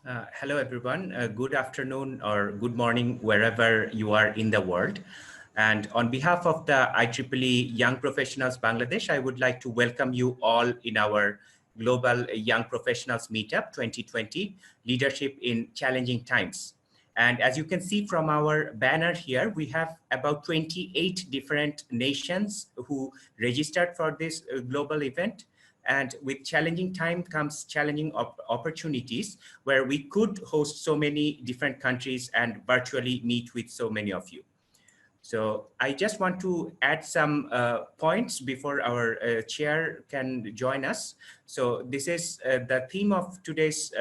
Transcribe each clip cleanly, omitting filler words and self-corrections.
Hello, everyone. Good afternoon or good morning, wherever you are in the world. And on behalf of the IEEE Young Professionals Bangladesh, I would like to welcome you all in our Global Young Professionals Meetup 2020, Leadership in Challenging Times. And as you can see from our banner here, we have about 28 different nations who registered for this global event. And with challenging time comes challenging opportunities where we could host so many different countries and virtually meet with so many of you. So I just want to add some points before our chair can join us. So this is the theme of today's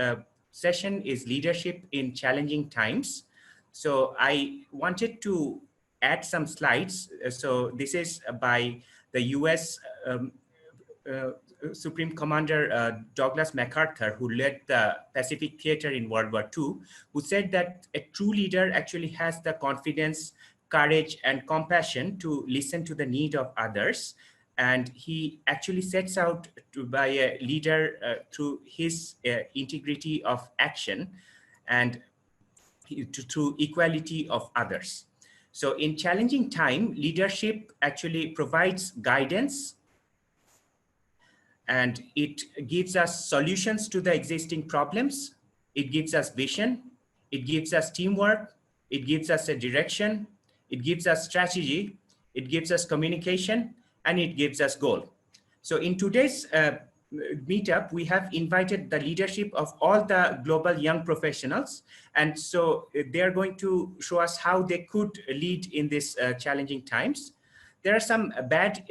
session is leadership in challenging times. So I wanted to add some slides. So this is by the US uh, Supreme Commander Douglas MacArthur, who led the Pacific Theater in World War II, who said that a true leader actually has the confidence, courage, and compassion to listen to the need of others. And he actually sets out to be a leader through his integrity of action and through equality of others. So in challenging time, leadership actually provides guidance, and it gives us solutions to the existing problems. It gives us vision. It gives us teamwork. It gives us a direction. It gives us strategy. It gives us communication, and it gives us goal. So in today's meetup, we have invited the leadership of all the global young professionals. And so they're going to show us how they could lead in these challenging times. There are some bad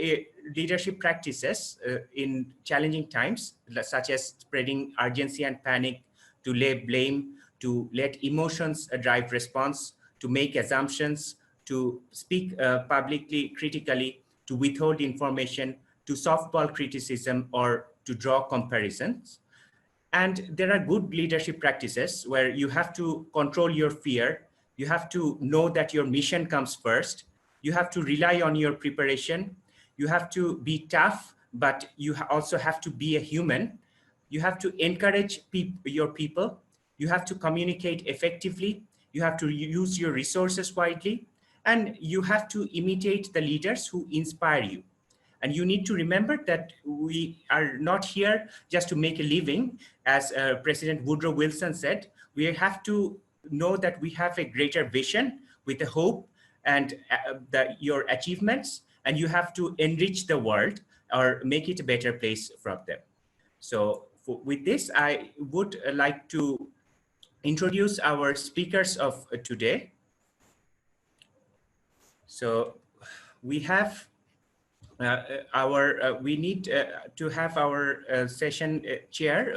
leadership practices in challenging times, such as spreading urgency and panic, to lay blame, to let emotions drive response, to make assumptions, to speak publicly critically, to withhold information, to softball criticism, or to draw comparisons. And there are good leadership practices where you have to control your fear. You have to know that your mission comes first. You have to rely on your preparation. You have to be tough, but you also have to be a human. You have to encourage your people. You have to communicate effectively. You have to use your resources widely. And you have to imitate the leaders who inspire you. And you need to remember that we are not here just to make a living. As President Woodrow Wilson said, we have to know that we have a greater vision with a hope and your achievements, and you have to enrich the world or make it a better place for them. So with this, I would like to introduce our speakers of today. So we have we need to have our session chair,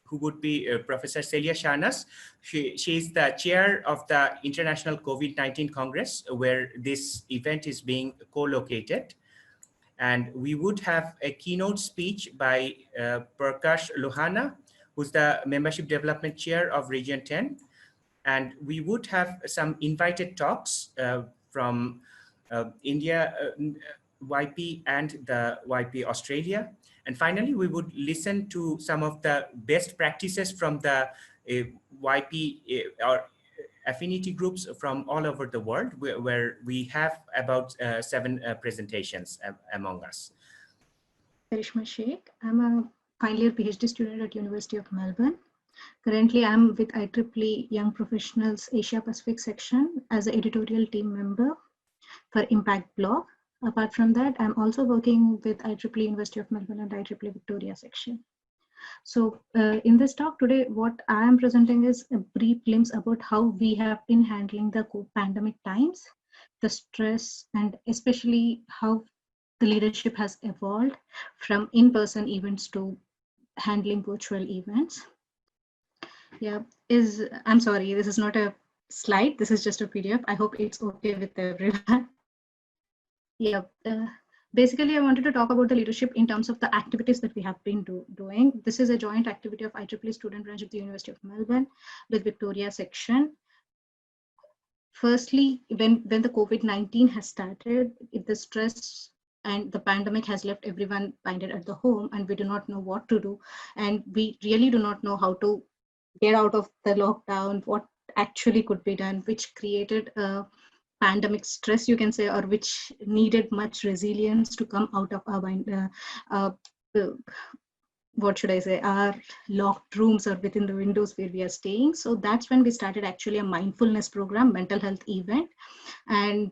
who would be Professor Celia Shahnaz. She is the chair of the International COVID-19 Congress, where this event is being co-located. And we would have a keynote speech by Prakash Lohana, who's the Membership Development Chair of Region 10. And we would have some invited talks from India, YP, and the YP Australia. And finally, we would listen to some of the best practices from the YP or affinity groups from all over the world, where we have about 7 presentations among us. Karishma Sheikh. I'm a final year PhD student at University of Melbourne. Currently, I'm with IEEE Young Professionals Asia Pacific section as an editorial team member for Impact Blog. Apart from that, I'm also working with IEEE University of Melbourne and IEEE Victoria section. So in this talk today, what I am presenting is a brief glimpse about how we have been handling the pandemic times, the stress, and especially how the leadership has evolved from in-person events to handling virtual events. Yeah, I'm sorry, this is not a slide, this is just a PDF. I hope it's okay with everyone. Yeah, basically I wanted to talk about the leadership in terms of the activities that we have been doing. This is a joint activity of IEEE student branch of the University of Melbourne with Victoria section. Firstly, when the COVID-19 has started, the stress and the pandemic has left everyone binded at the home, and we do not know what to do, and we really do not know how to get out of the lockdown, what actually could be done, which created a pandemic stress, you can say, or which needed much resilience to come out of our mind, uh, what should I say, our locked rooms or within the windows where we are staying. So that's when we started actually a mindfulness program, mental health event. And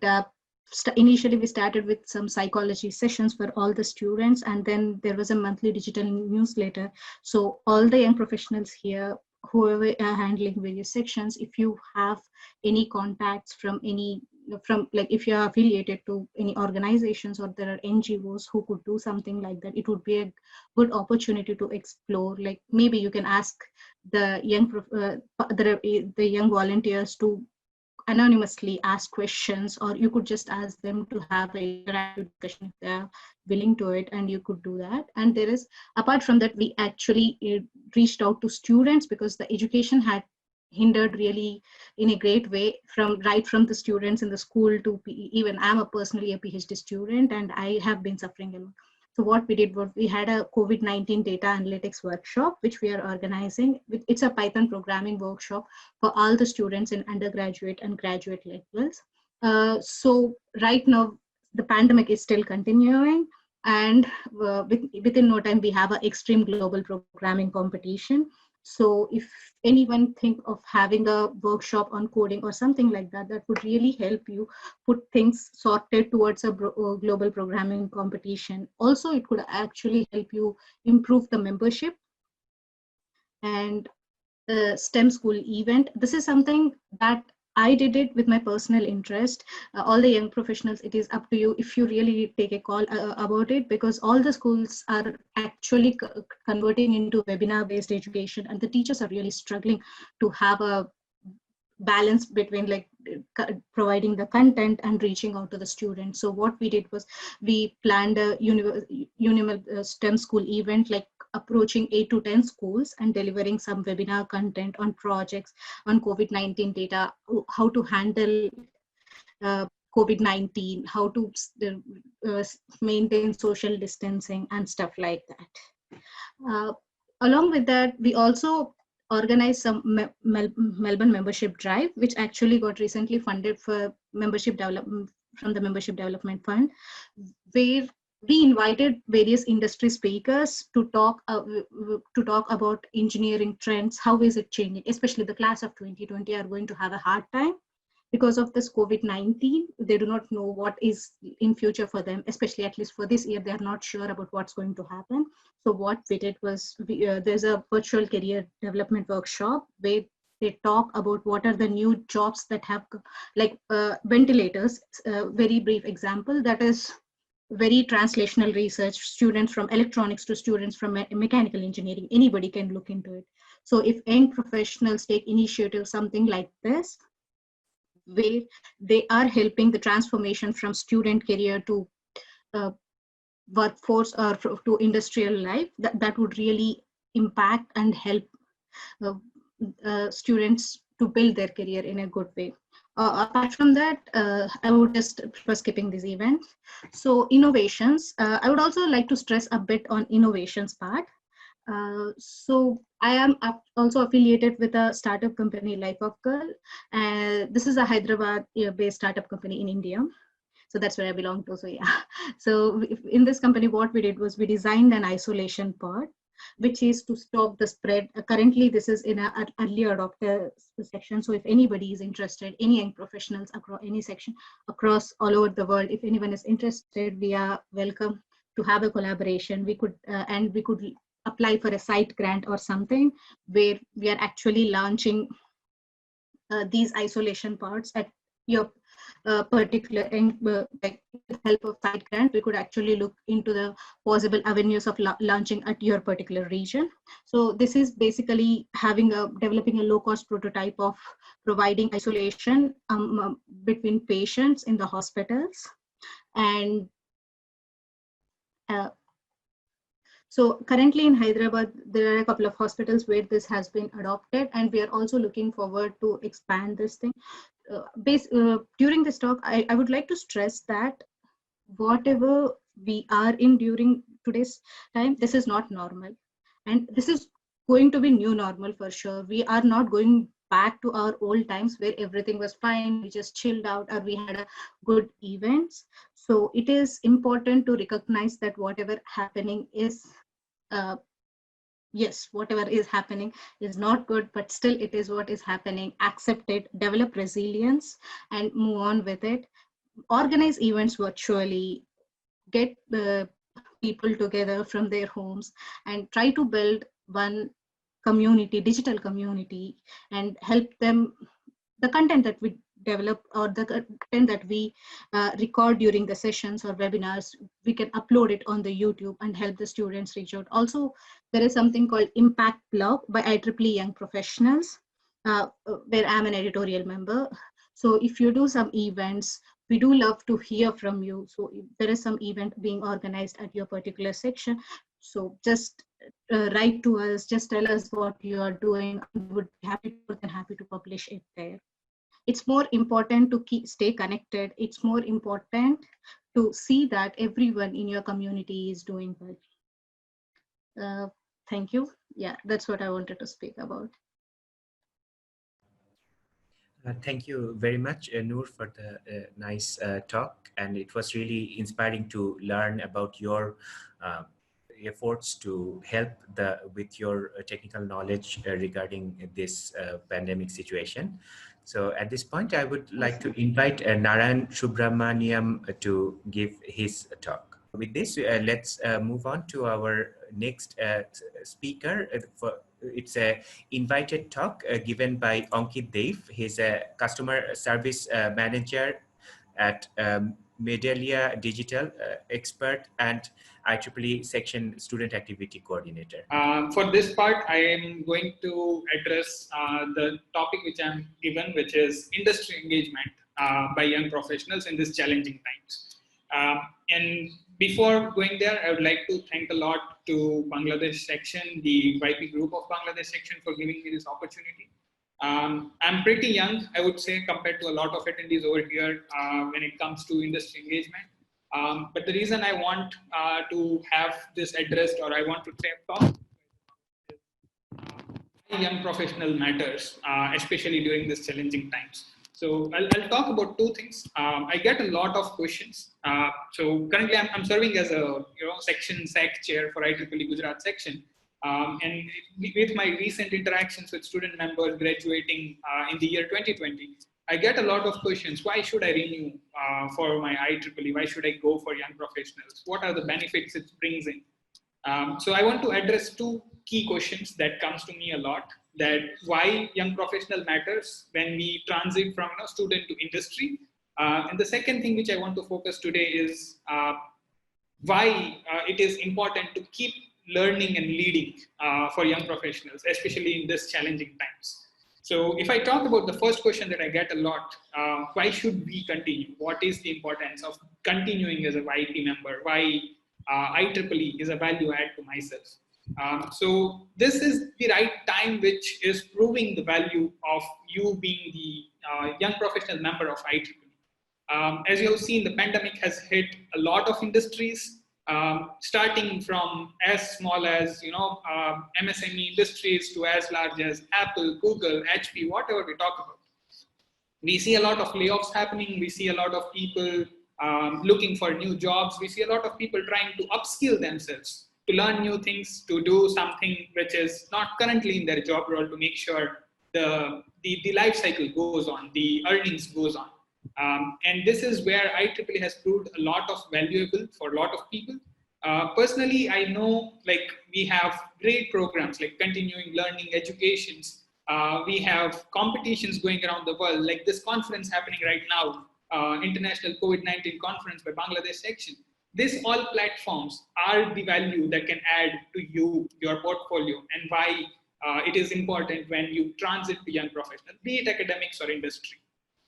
initially we started with some psychology sessions for all the students, and then there was a monthly digital newsletter. So all the young professionals here, whoever are handling various sections, if you have any contacts from any, from like if you are affiliated to any organizations or there are NGOs who could do something like that, it would be a good opportunity to explore. Like maybe you can ask the young the young volunteers to anonymously ask questions, or you could just ask them to have an interactive discussion if they're willing to it, and you could do that. And there is, apart from that, we actually reached out to students, because the education had hindered really in a great way, from right from the students in the school to even I'm a personally a PhD student, and I have been suffering a lot. So what we did was we had a COVID-19 data analytics workshop, which we are organizing. It's a Python programming workshop for all the students in undergraduate and graduate levels. So right now, the pandemic is still continuing, and within no time, we have an extreme global programming competition. So if anyone think of having a workshop on coding or something like that, that would really help you put things sorted towards a global programming competition. Also, it could actually help you improve the membership. And the STEM school event, this is something that I did it with my personal interest. All the young professionals, it is up to you if you really take a call about it, because all the schools are actually converting into webinar based education, and the teachers are really struggling to have a balance between like providing the content and reaching out to the students. So what we did was we planned a STEM school event, like approaching 8 to 10 schools and delivering some webinar content on projects on COVID-19 data, how to handle COVID-19, how to maintain social distancing and stuff like that. Along with that, we also organized some Melbourne membership drive, which actually got recently funded for membership development from the Membership Development Fund, where we invited various industry speakers to talk about engineering trends. How is it changing? Especially the class of 2020 are going to have a hard time because of this COVID-19. They do not know what is in future for them, especially at least for this year, they are not sure about what's going to happen. So what we did was, there's a virtual career development workshop where they talk about what are the new jobs that have, like ventilators, very brief example, that is very translational research, students from electronics to students from mechanical engineering, anybody can look into it. So if young professionals take initiative, something like this, where they are helping the transformation from student career to workforce or to industrial life, that would really impact and help uh, students to build their career in a good way. Apart from that, I would just prefer skipping these events. So innovations, I would also like to stress a bit on innovations part. So I am also affiliated with a startup company, Life of Girl. This is a Hyderabad-based startup company in India. So that's where I belong to. So yeah. So in this company, what we did was we designed an isolation pod, which is to stop the spread. Currently, this is in an early adopter section. So if anybody is interested, any young professionals across any section across all over the world, if anyone is interested, we are welcome to have a collaboration. We could and we could apply for a site grant or something, where we are actually launching these isolation pods at your particular, like with help of site grant, we could actually look into the possible avenues of launching at your particular region. So this is basically developing a low-cost prototype of providing isolation between patients in the hospitals. And so currently in Hyderabad, there are a couple of hospitals where this has been adopted, and we are also looking forward to expand this thing. During this talk, I would like to stress that whatever we are in during today's time, this is not normal. And this is going to be new normal for sure. We are not going back to our old times where everything was fine, we just chilled out, or we had a good events. So it is important to recognize that whatever happening is, uh, yes, whatever is happening is not good, but still it is what is happening. Accept it, develop resilience, and move on with it. Organize events virtually, get the people together from their homes, and try to build one community, digital community, and help them. The content that we develop, or the content that we record during the sessions or webinars, we can upload it on the YouTube and help the students reach out. Also, there is something called Impact Blog by IEEE Young Professionals, where I'm an editorial member. So if you do some events, we do love to hear from you. So if there is some event being organized at your particular section, so just write to us, just tell us what you are doing, and we would be happy, more than happy to publish it there. It's more important to stay connected. It's more important to see that everyone in your community is doing well. Thank you. Yeah, that's what I wanted to speak about. Thank you very much, Noor, for the nice talk. And it was really inspiring to learn about your efforts to help with your technical knowledge regarding this pandemic situation. So at this point, I would like to invite Narayan Subramaniam to give his talk. With this, let's move on to our next speaker. It's a invited talk given by Ankit Dev. He's a customer service manager at Medalia Digital, expert and IEEE section student activity coordinator. For this part, I am going to address the topic which I'm given, which is industry engagement by young professionals in these challenging times. And before going there, I would like to thank a lot to Bangladesh section, the YP group of Bangladesh section, for giving me this opportunity. I'm pretty young, I would say, compared to a lot of attendees over here when it comes to industry engagement. But the reason I want to have this addressed, or I want to talk young professional matters, especially during these challenging times. So I'll talk about two things. I get a lot of questions. So currently I'm serving as a section SAC chair for IEEE Gujarat section. And with my recent interactions with student members graduating in the year 2020, I get a lot of questions. Why should I renew for my IEEE? Why should I go for young professionals? What are the benefits it brings in? So I want to address two key questions that comes to me a lot, that why young professional matters when we transit from student to industry. And the second thing which I want to focus today is why it is important to keep learning and leading for young professionals, especially in this challenging times. So if I talk about the first question that I get a lot, why should we continue? What is the importance of continuing as a YP member? Why IEEE is a value add to myself? So this is the right time which is proving the value of you being the young professional member of IEEE. As you have seen, the pandemic has hit a lot of industries, starting from as small as MSME industries to as large as Apple, Google, HP, whatever we talk about. We see a lot of layoffs happening. We see a lot of people looking for new jobs. We see a lot of people trying to upskill themselves, to learn new things, to do something which is not currently in their job role, to make sure the life cycle goes on, the earnings goes on. And this is where IEEE has proved a lot of valuable for a lot of people. Personally, I know we have great programs like continuing learning educations. We have competitions going around the world, like this conference happening right now, International COVID-19 Conference by Bangladesh section. These all platforms are the value that can add to you, your portfolio, and why it is important when you transit to young professionals, be it academics or industry.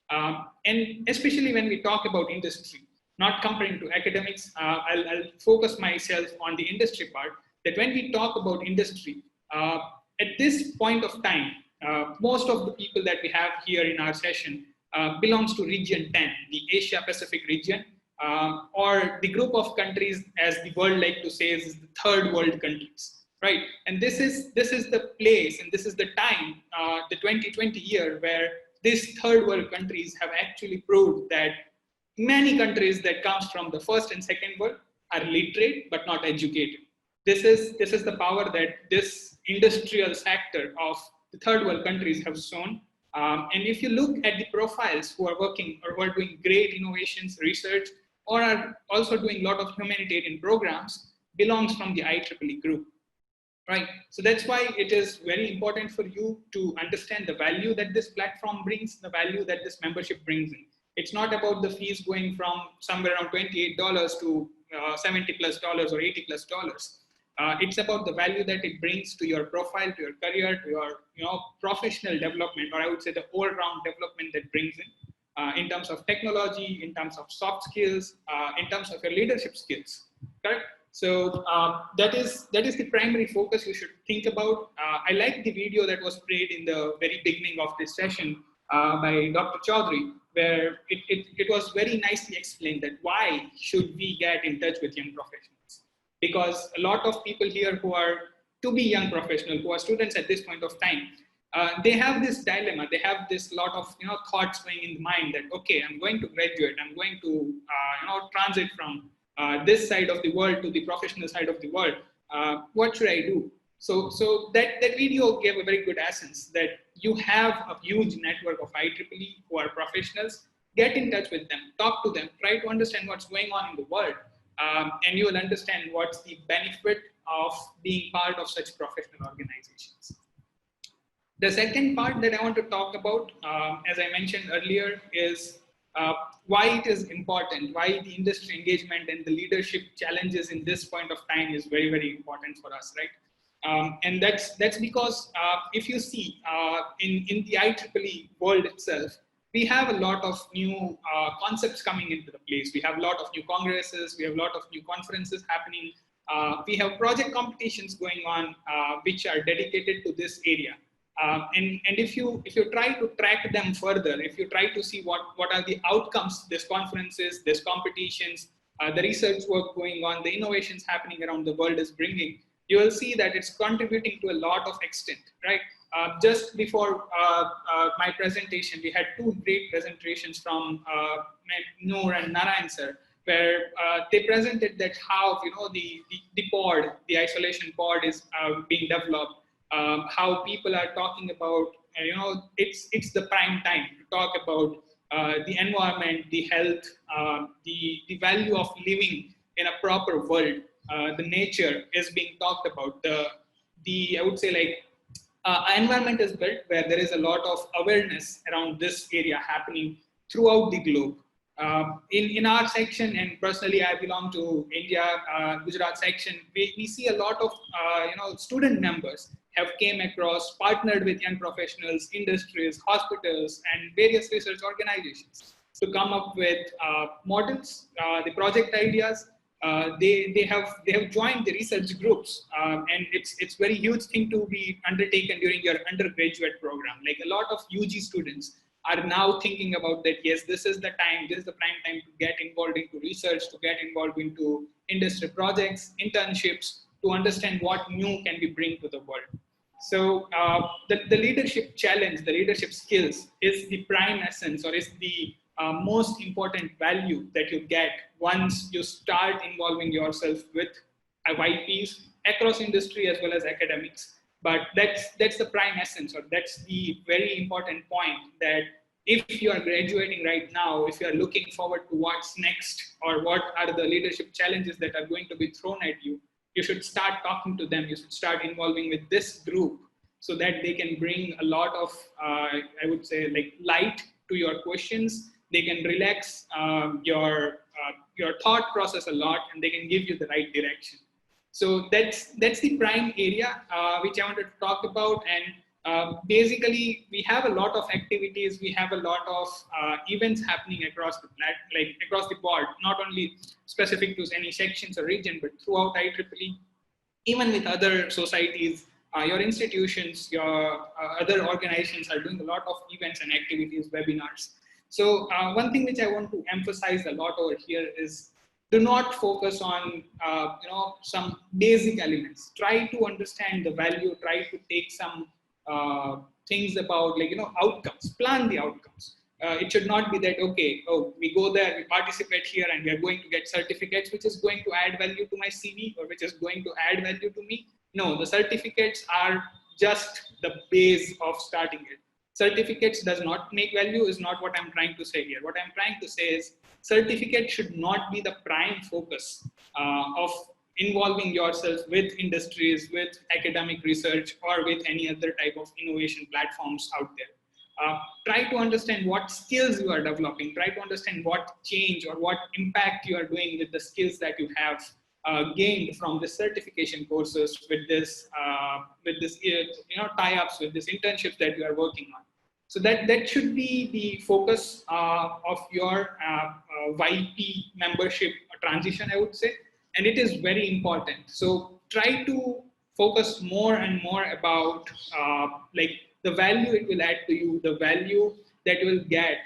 And especially when we talk about industry, not comparing to academics, I'll focus myself on the industry part, that when we talk about industry, at this point of time, most of the people that we have here in our session belongs to region 10, the Asia Pacific region, or the group of countries, as the world like to say, is the third world countries. right? And this is the place and this is the time, the 2020 year, where these third world countries have actually proved that many countries that comes from the first and second world are literate but not educated. This is the power that this industrial sector of the third world countries have shown. And if you look at the profiles who are working or who are doing great innovations, research, or are also doing a lot of humanitarian programs, belongs from the IEEE group, right? So that's why it is very important for you to understand the value that this platform brings, the value that this membership brings in. It's not about the fees going from somewhere around $28 to $70+ or $80+. It's about the value that it brings to your profile, to your career, to your professional development, or I would say the all-round development that brings in terms of technology, in terms of soft skills, in terms of your leadership skills. Correct? So that is the primary focus you should think about. I like the video that was played in the very beginning of this session by Dr. Choudhury, where it was very nicely explained that why should we get in touch with young professionals? Because a lot of people here who are to be young professionals, who are students at this point of time, they have this dilemma. They have this lot of thoughts going in the mind that, okay, I'm going to graduate. I'm going to transit from this side of the world to the professional side of the world. What should I do? So that video gave a very good essence that you have a huge network of IEEE who are professionals. Get in touch with them, talk to them, try to understand what's going on in the world. And you will understand what's the benefit of being part of such professional organizations. The second part that I want to talk about, as I mentioned earlier, is why it is important, why the industry engagement and the leadership challenges in this point of time is very, very important for us, right? And that's because if you see in the IEEE world itself, we have a lot of new concepts coming into the place. We have a lot of new congresses, we have a lot of new conferences happening. We have project competitions going on which are dedicated to this area. And if you try to track them further, if you try to see what are the outcomes this conferences, this competitions, the research work going on, the innovations happening around the world is bringing, you will see that it's contributing to a lot of extent, right? Just before my presentation, we had two great presentations from Noor and Narayan sir, where they presented that how the pod, the isolation pod is being developed. How people are talking about, it's the prime time to talk about the environment, the health, the value of living in a proper world. The nature is being talked about. I would say like environment is built where there is a lot of awareness around this area happening throughout the globe. In our section, and personally I belong to India, Gujarat section, we see a lot of student members have came across, partnered with young professionals, industries, hospitals, and various research organizations to come up with models, the project ideas. They have joined the research groups, and it's very huge thing to be undertaken during your undergraduate program. Like a lot of UG students are now thinking about that, yes, this is the time, this is the prime time to get involved into research, to get involved into industry projects, internships, to understand what new can we bring to the world. So the leadership challenge, the leadership skills is the prime essence, or is the most important value that you get once you start involving yourself with YPs across industry as well as academics. But that's the prime essence, or that's the very important point, that if you are graduating right now, if you are looking forward to what's next, or what are the leadership challenges that are going to be thrown at you, you should start talking to them. You should start involving with this group so that they can bring a lot of, I would say, like light to your questions. They can relax your thought process a lot, and they can give you the right direction. So that's the prime area which I wanted to talk about. And basically, we have a lot of activities. We have a lot of events happening across the board, not only specific to any sections or region, but throughout IEEE, even with other societies, your institutions, your other organizations are doing a lot of events and activities, webinars. So one thing which I want to emphasize a lot over here is do not focus on some basic elements. Try to understand the value. Try to take some things about outcomes. Plan the outcomes. It should not be that, okay, oh, we go there, we participate here, and we are going to get certificates, which is going to add value to my CV or which is going to add value to me. No, the certificates are just the base of starting it. Certificates does not make value is not what I'm trying to say here. What I'm trying to say is certificate should not be the prime focus of involving yourself with industries, with academic research, or with any other type of innovation platforms out there. Try to understand what skills you are developing. Try to understand what change or what impact you are doing with the skills that you have gained from the certification courses, with this tie-ups, with this internships that you are working on. So that should be the focus of your YP membership transition, I would say, and it is very important. So try to focus more and more about the value it will add to you, the value that you will get,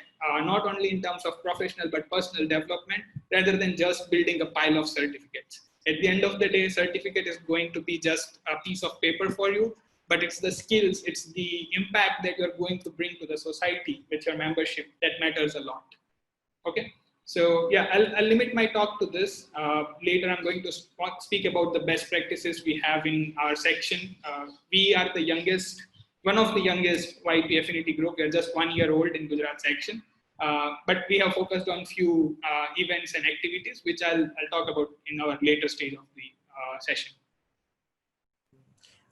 not only in terms of professional but personal development, rather than just building a pile of certificates. At the end of the day, certificate is going to be just a piece of paper for you, but it's the skills, it's the impact that you're going to bring to the society with your membership that matters a lot. Okay, so yeah, I'll limit my talk to this. Later, I'm going to speak about the best practices we have in our section. We are the youngest, one of the youngest YP affinity group. We're just 1 year old in Gujarat section. But we have focused on few events and activities, which I'll talk about in our later stage of the session.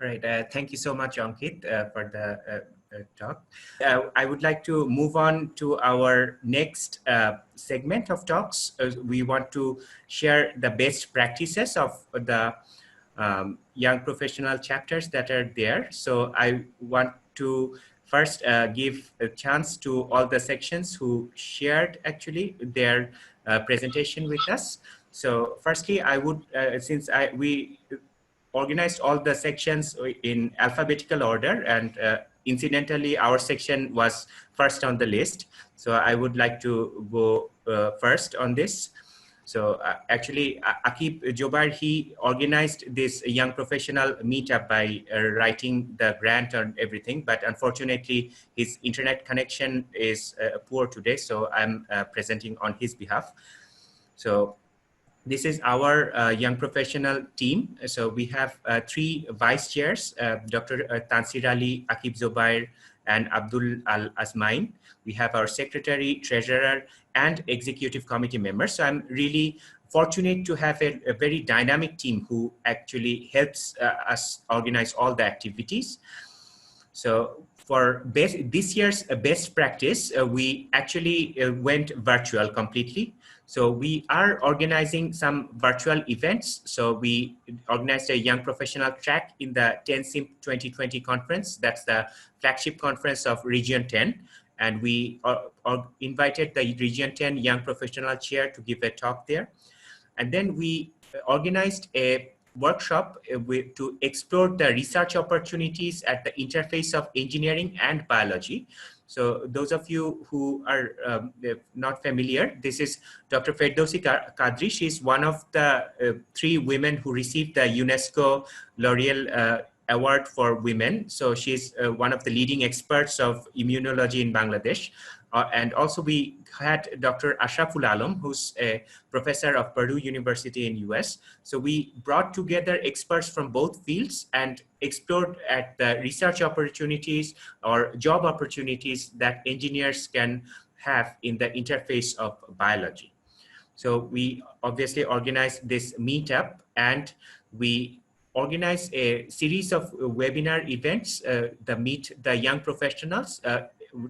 Right. Thank you so much, Ankit, for the talk. I would like to move on to our next segment of talks. We want to share the best practices of the young professional chapters that are there. So I want to first give a chance to all the sections who shared actually their presentation with us. So firstly, I would, since we organized all the sections in alphabetical order, and incidentally, our section was first on the list. So I would like to go first on this. So actually, Akib Jobar, he organized this young professional meetup by writing the grant and everything, but unfortunately, his internet connection is poor today, so I'm presenting on his behalf. So this is our young professional team. So we have 3 vice chairs, Dr. Tansir Ali, Akib Zobair, and Abdul Al Azmain. We have our secretary, treasurer, and executive committee members. So I'm really fortunate to have a very dynamic team who actually helps us organize all the activities. So for this year's best practice, we actually went virtual completely. So we are organizing some virtual events. So we organized a young professional track in the 10SIMP 2020 conference. That's the flagship conference of Region 10. And we invited the Region 10 young professional chair to give a talk there. And then we organized a workshop to explore the research opportunities at the interface of engineering and biology. So those of you who are not familiar, this is Dr. Ferdowsi Kadri. She's one of the 3 women who received the UNESCO L'Oreal Award for Women. So she's one of the leading experts of immunology in Bangladesh. And also we had Dr. Ashraful Alam, who's a professor of Purdue University in US. So we brought together experts from both fields and explored at the research opportunities or job opportunities that engineers can have in the interface of biology. So we obviously organized this meetup, and we organized a series of webinar events that meet the young professionals,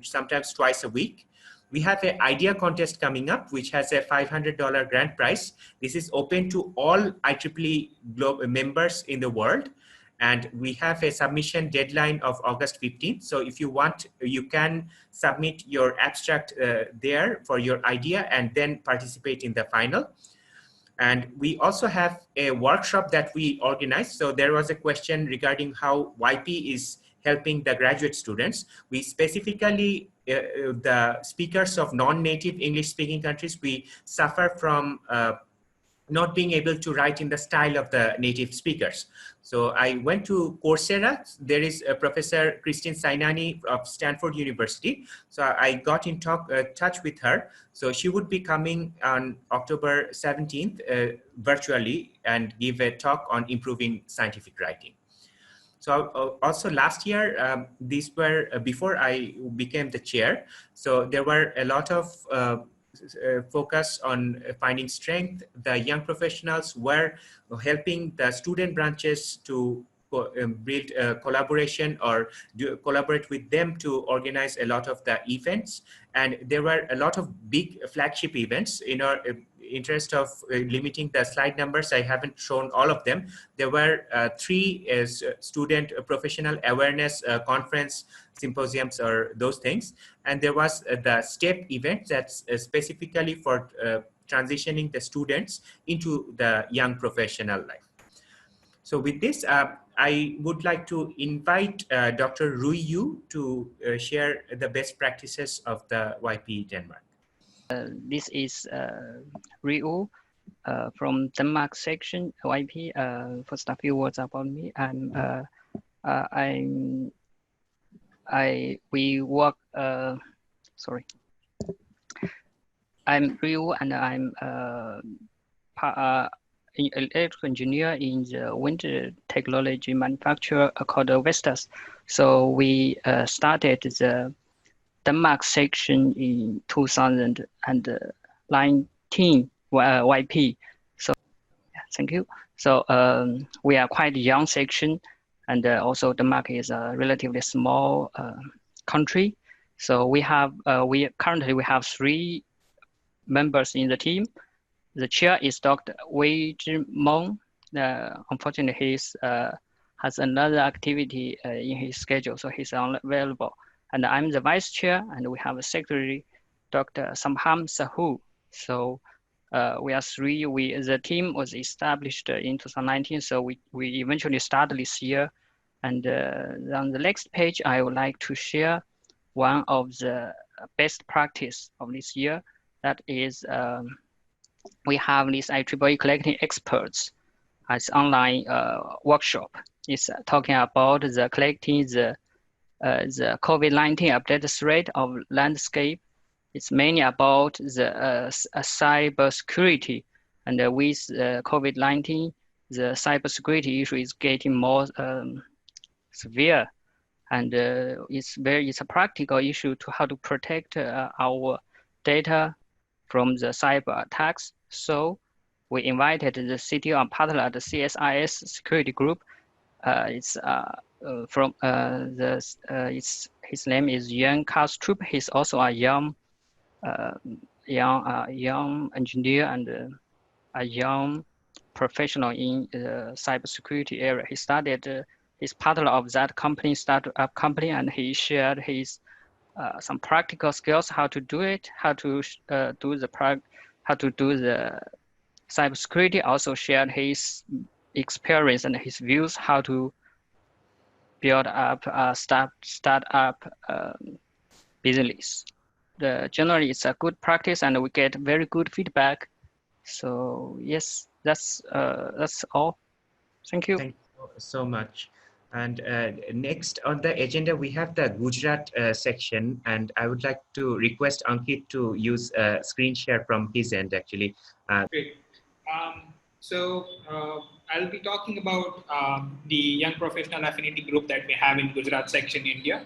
sometimes twice a week. We have an idea contest coming up, which has a $500 grand prize. This is open to all IEEE members in the world. And we have a submission deadline of August 15th. So if you want, you can submit your abstract there for your idea and then participate in the final. And we also have a workshop that we organized. So there was a question regarding how YP is helping the graduate students. We specifically, the speakers of non-native English-speaking countries, we suffer from not being able to write in the style of the native speakers. So I went to Coursera. There is a Professor Christine Sainani of Stanford University. So I got in touch with her. So she would be coming on October 17th virtually and give a talk on improving scientific writing. So also last year, these were before I became the chair. So there were a lot of focus on finding strength. The young professionals were helping the student branches to build collaboration or collaborate with them to organize a lot of the events. And there were a lot of big flagship events. In our interest of limiting the slide numbers, I haven't shown all of them. There were 3 student professional awareness conference symposiums or those things. And there was the STEP event that's specifically for transitioning the students into the young professional life. So with this, I would like to invite Dr. Rui Yu to share the best practices of the YP Denmark. This is Rui from Denmark section YP. First, a few words about me. I'm Ryu, and I'm an electrical engineer in the wind technology manufacturer called Vestas. So we started the Denmark section in 2019 YP. So yeah, thank you. So we are quite a young section, and also Denmark is a relatively small country. So we currently have 3 members in the team. The chair is Dr. Wei Zhimeng. Unfortunately, he has another activity in his schedule, so he's unavailable. And I'm the vice chair, and we have a secretary, Dr. Samham Sahu. So we are 3. The team was established in 2019, so we eventually started this year. And on the next page, I would like to share one of the best practice of this year. That is, we have this IEEE Collecting Experts as online workshop. It's talking about the collecting the COVID-19 update threat of landscape. It's mainly about the cyber security, and with COVID-19, the cybersecurity issue is getting more severe, and it's a practical issue to how to protect our data from the cyber attacks. So we invited the CTO partner, the CSIS security group. His name is Jan Kastrup. He's also a young engineer and a young professional in the cybersecurity area. He started. He's partner of that company, startup company, and he shared his some practical skills, how to do it, how to do the cybersecurity. Also shared his experience and his views how to build up a startup business. Generally, it's a good practice, and we get very good feedback. So yes, that's all. Thank you. Thank you so much. And next on the agenda, we have the Gujarat section, and I would like to request Ankit to use a screen share from his end, actually. Great. So I'll be talking about the Young Professional Affinity Group that we have in Gujarat section, India.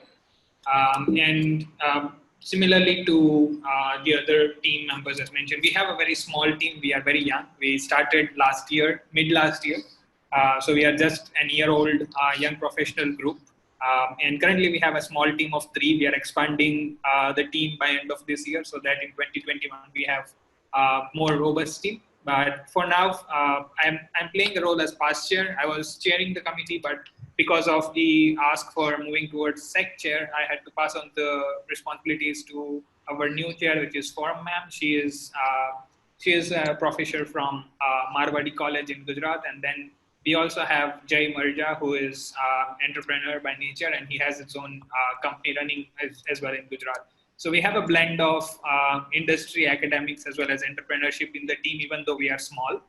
Similarly to the other team members as mentioned, we have a very small team. We are very young. We started mid last year. So we are just an year-old young professional group. And currently we have a small team of 3. We are expanding the team by end of this year so that in 2021 we have more robust team. But for now, I'm playing the role as past chair. I was chairing the committee, but because of the ask for moving towards sec chair, I had to pass on the responsibilities to our new chair, which is Forum ma'am. She is a professor from Marwadi College in Gujarat, and then we also have Jai Marja, who is entrepreneur by nature, and he has his own company running as well in Gujarat. So we have a blend of industry, academics, as well as entrepreneurship in the team, even though we are small.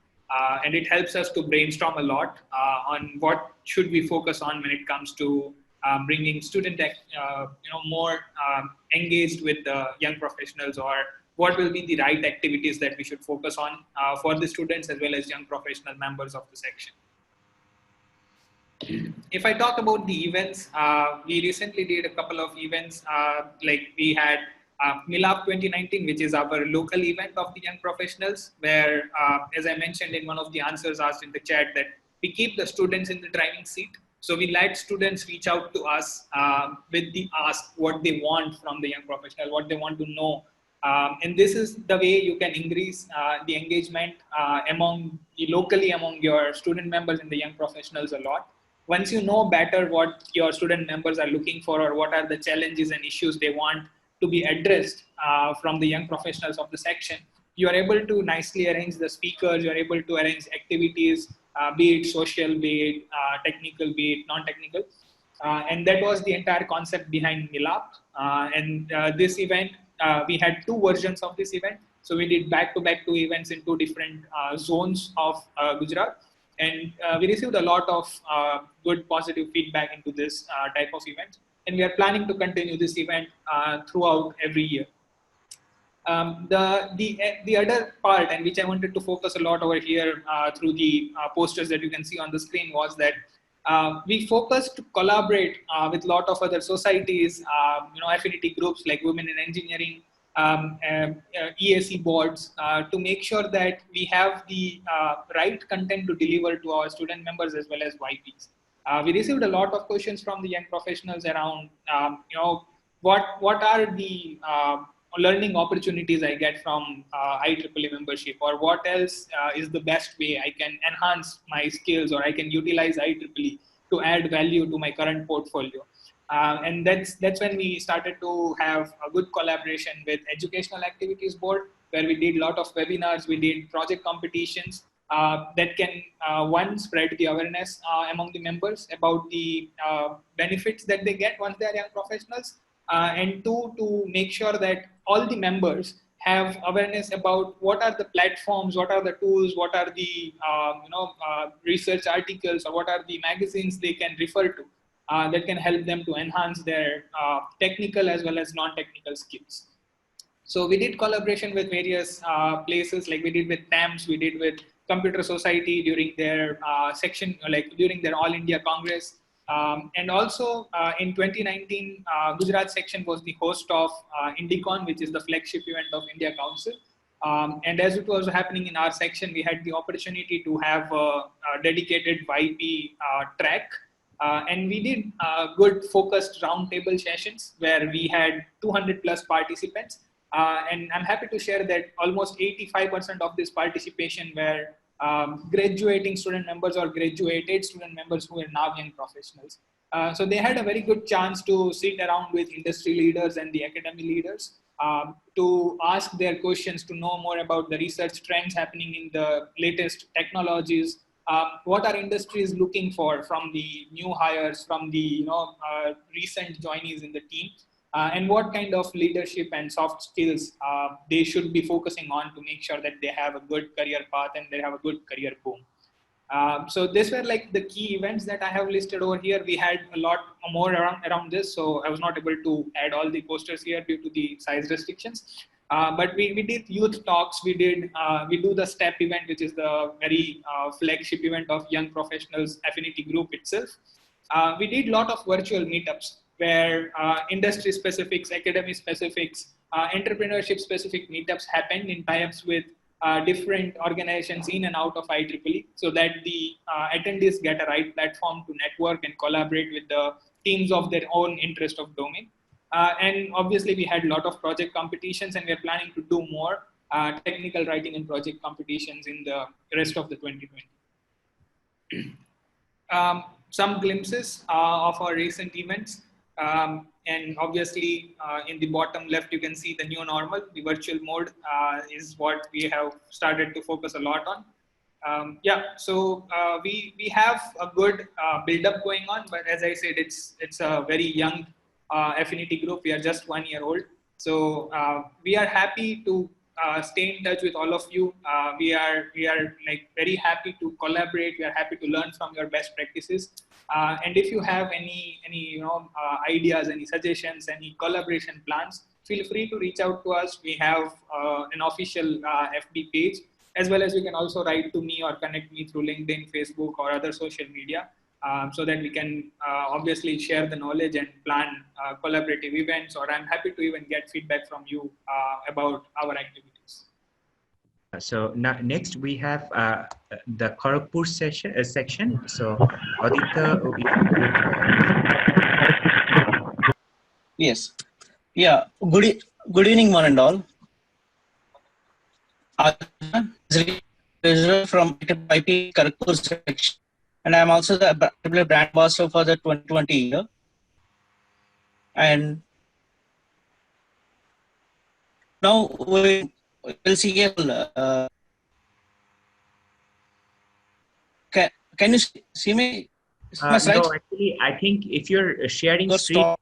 And it helps us to brainstorm a lot on what should we focus on when it comes to bringing student, more engaged with the young professionals, or what will be the right activities that we should focus on for the students as well as young professional members of the section. If I talk about the events, we recently did a couple of events, like we had meetup 2019, which is our local event of the young professionals, where, as I mentioned in one of the answers asked in the chat, that we keep the students in the driving seat. So we let students reach out to us with the ask what they want from the young professional, what they want to know. And this is the way you can increase the engagement locally among your student members and the young professionals a lot. Once you know better what your student members are looking for, or what are the challenges and issues they want to be addressed from the young professionals of the section, you are able to nicely arrange the speakers, you are able to arrange activities, be it social, be it technical, be it non-technical. And that was the entire concept behind Milap. This event, we had two versions of this event. So we did back-to-back two events in two different zones of Gujarat. And we received a lot of good positive feedback into this type of event. And we are planning to continue this event throughout every year. The other part, and which I wanted to focus a lot over here through the posters that you can see on the screen, was that we focused to collaborate with a lot of other societies, affinity groups like Women in Engineering, EAC boards, to make sure that we have the right content to deliver to our student members as well as YPs. We received a lot of questions from the young professionals around, what are the learning opportunities I get from IEEE membership, or what else is the best way I can enhance my skills, or I can utilize IEEE to add value to my current portfolio. And that's when we started to have a good collaboration with Educational Activities Board, where we did a lot of webinars, we did project competitions that can, one, spread the awareness among the members about the benefits that they get once they are young professionals, and two, to make sure that all the members have awareness about what are the platforms, what are the tools, what are the research articles, or what are the magazines they can refer to that can help them to enhance their technical as well as non-technical skills. So we did collaboration with various places, like we did with TAMS, we did with Computer Society during their section, like during their All India Congress. And also in 2019, Gujarat section was the host of Indicon, which is the flagship event of India Council. And as it was happening in our section, we had the opportunity to have a dedicated YP track. And we did good focused roundtable sessions where we had 200 plus participants. And I'm happy to share that almost 85% of this participation were graduating student members or graduated student members who are now young professionals. So they had a very good chance to sit around with industry leaders and the academy leaders to ask their questions, to know more about the research trends happening in the latest technologies, what are industries looking for from the new hires, from the recent joinees in the team, and what kind of leadership and soft skills they should be focusing on to make sure that they have a good career path and they have a good career boom. So these were like the key events that I have listed over here. We had a lot more around this, so I was not able to add all the posters here due to the size restrictions. But we did youth talks. We do the STEP event, which is the very flagship event of Young Professionals Affinity Group itself. We did a lot of virtual meetups where industry specifics, academy specifics, entrepreneurship specific meetups happened in tie-ups with different organizations in and out of IEEE, so that the attendees get a right platform to network and collaborate with the teams of their own interest of domain. And obviously we had a lot of project competitions, and we're planning to do more technical writing and project competitions in the rest of the 2020. Some glimpses of our recent events. And obviously in the bottom left, you can see the new normal. The virtual mode is what we have started to focus a lot on. So we have a good build-up going on, but as I said, it's a very young affinity group. We are just 1 year old. So we are happy to stay in touch with all of you. We are like very happy to collaborate. We are happy to learn from your best practices. And if you have any ideas, any suggestions, any collaboration plans, feel free to reach out to us. We have an official FB page, as well as you can also write to me or connect me through LinkedIn, Facebook, or other social media, so that we can obviously share the knowledge and plan collaborative events, or I'm happy to even get feedback from you about our activities. So now, next we have the Kharagpur section. So Aditya, Yes. Yeah. Good evening, one and all. Aditya from IEEE Kharagpur section, and I'm also the brand ambassador for the 2020 year. And now we will see. Can you see me? My slides? no, actually, I think if you're sharing Got screen, stopped.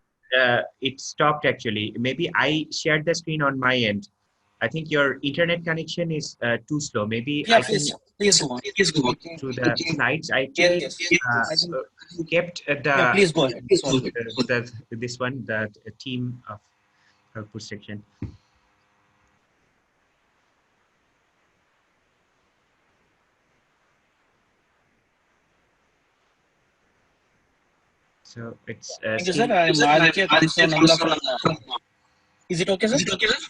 it stopped actually. Maybe I shared the screen on my end. I think your internet connection is too slow. Maybe Yeah, I can please go on. through the slides. I actually Yes. kept the Yeah, please go ahead. this one, the team of Kharagpur section. So it's Thank you, sir. I'm Aditya. Is it okay, sir?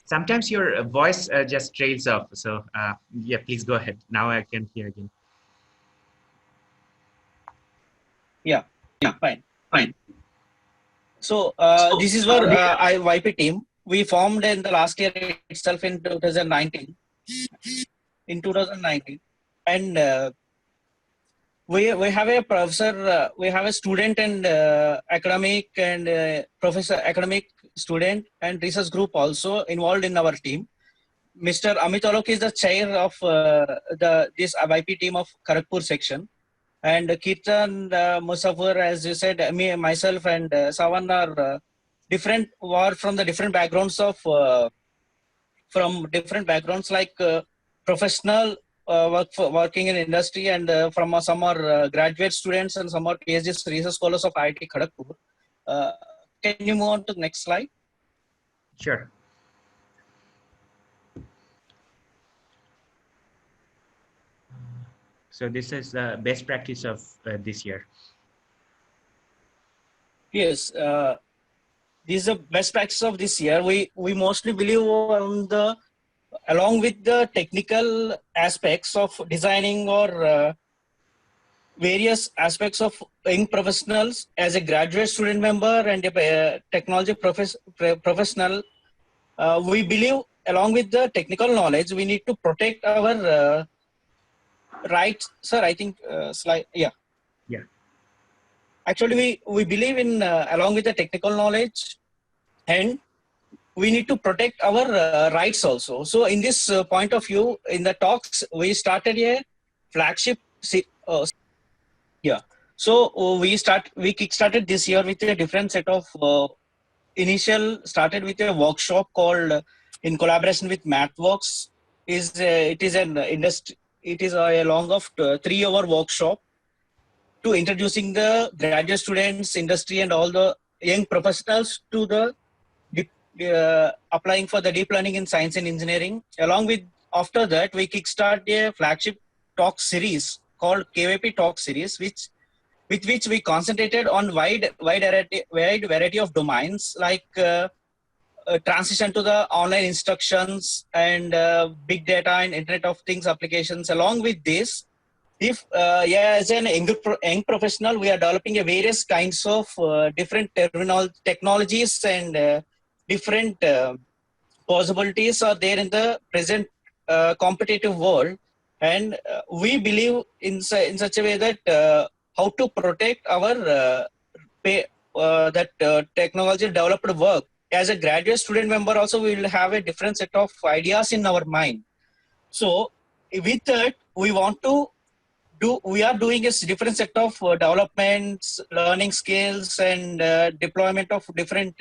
sometimes your voice just trails off. So yeah, please go ahead. Now I can hear again. Yeah, fine. So this is where YP team we formed in the last year itself in 2019. And we have a professor, we have a student and academic and professor, academic student and research group also involved in our team. Mr. Amit Alok is the chair of this YP team of Kharagpur section. And Kirtan, Musafir, as you said, me, myself, and Sawan are were from the different backgrounds of like professional working in industry, and from some are graduate students and some are PhD research scholars of IIT Kharagpur. Can you move on to the next slide? Sure. So this is the best practice of this year. Yes, this is the best practice of this year. We mostly believe on the, along with the technical aspects of designing or various aspects of young professionals as a graduate student member and a technology professional, we believe along with the technical knowledge, we need to protect our rights. Sir, I think slide, yeah. Actually, we believe in along with the technical knowledge, and we need to protect our rights also. So in this point of view, in the talks, we started a flagship. So we kickstarted this year with a different set of started with a workshop called in collaboration with MathWorks. It is a long of 3-hour workshop to introducing the graduate students, industry, and all the young professionals to the applying for the deep learning in science and engineering. Along with, after that, we kickstart a flagship talk series called KYP Talk Series, with which we concentrated on wide variety of domains, like transition to the online instructions and big data and Internet of Things applications. Along with this, if as an young professional, we are developing a various kinds of different technologies and different possibilities are there in the present competitive world, and we believe in such a way that how to protect our technology developed work. As a graduate student member, also we will have a different set of ideas in our mind. So with that, we are doing a different set of developments, learning skills, and deployment of different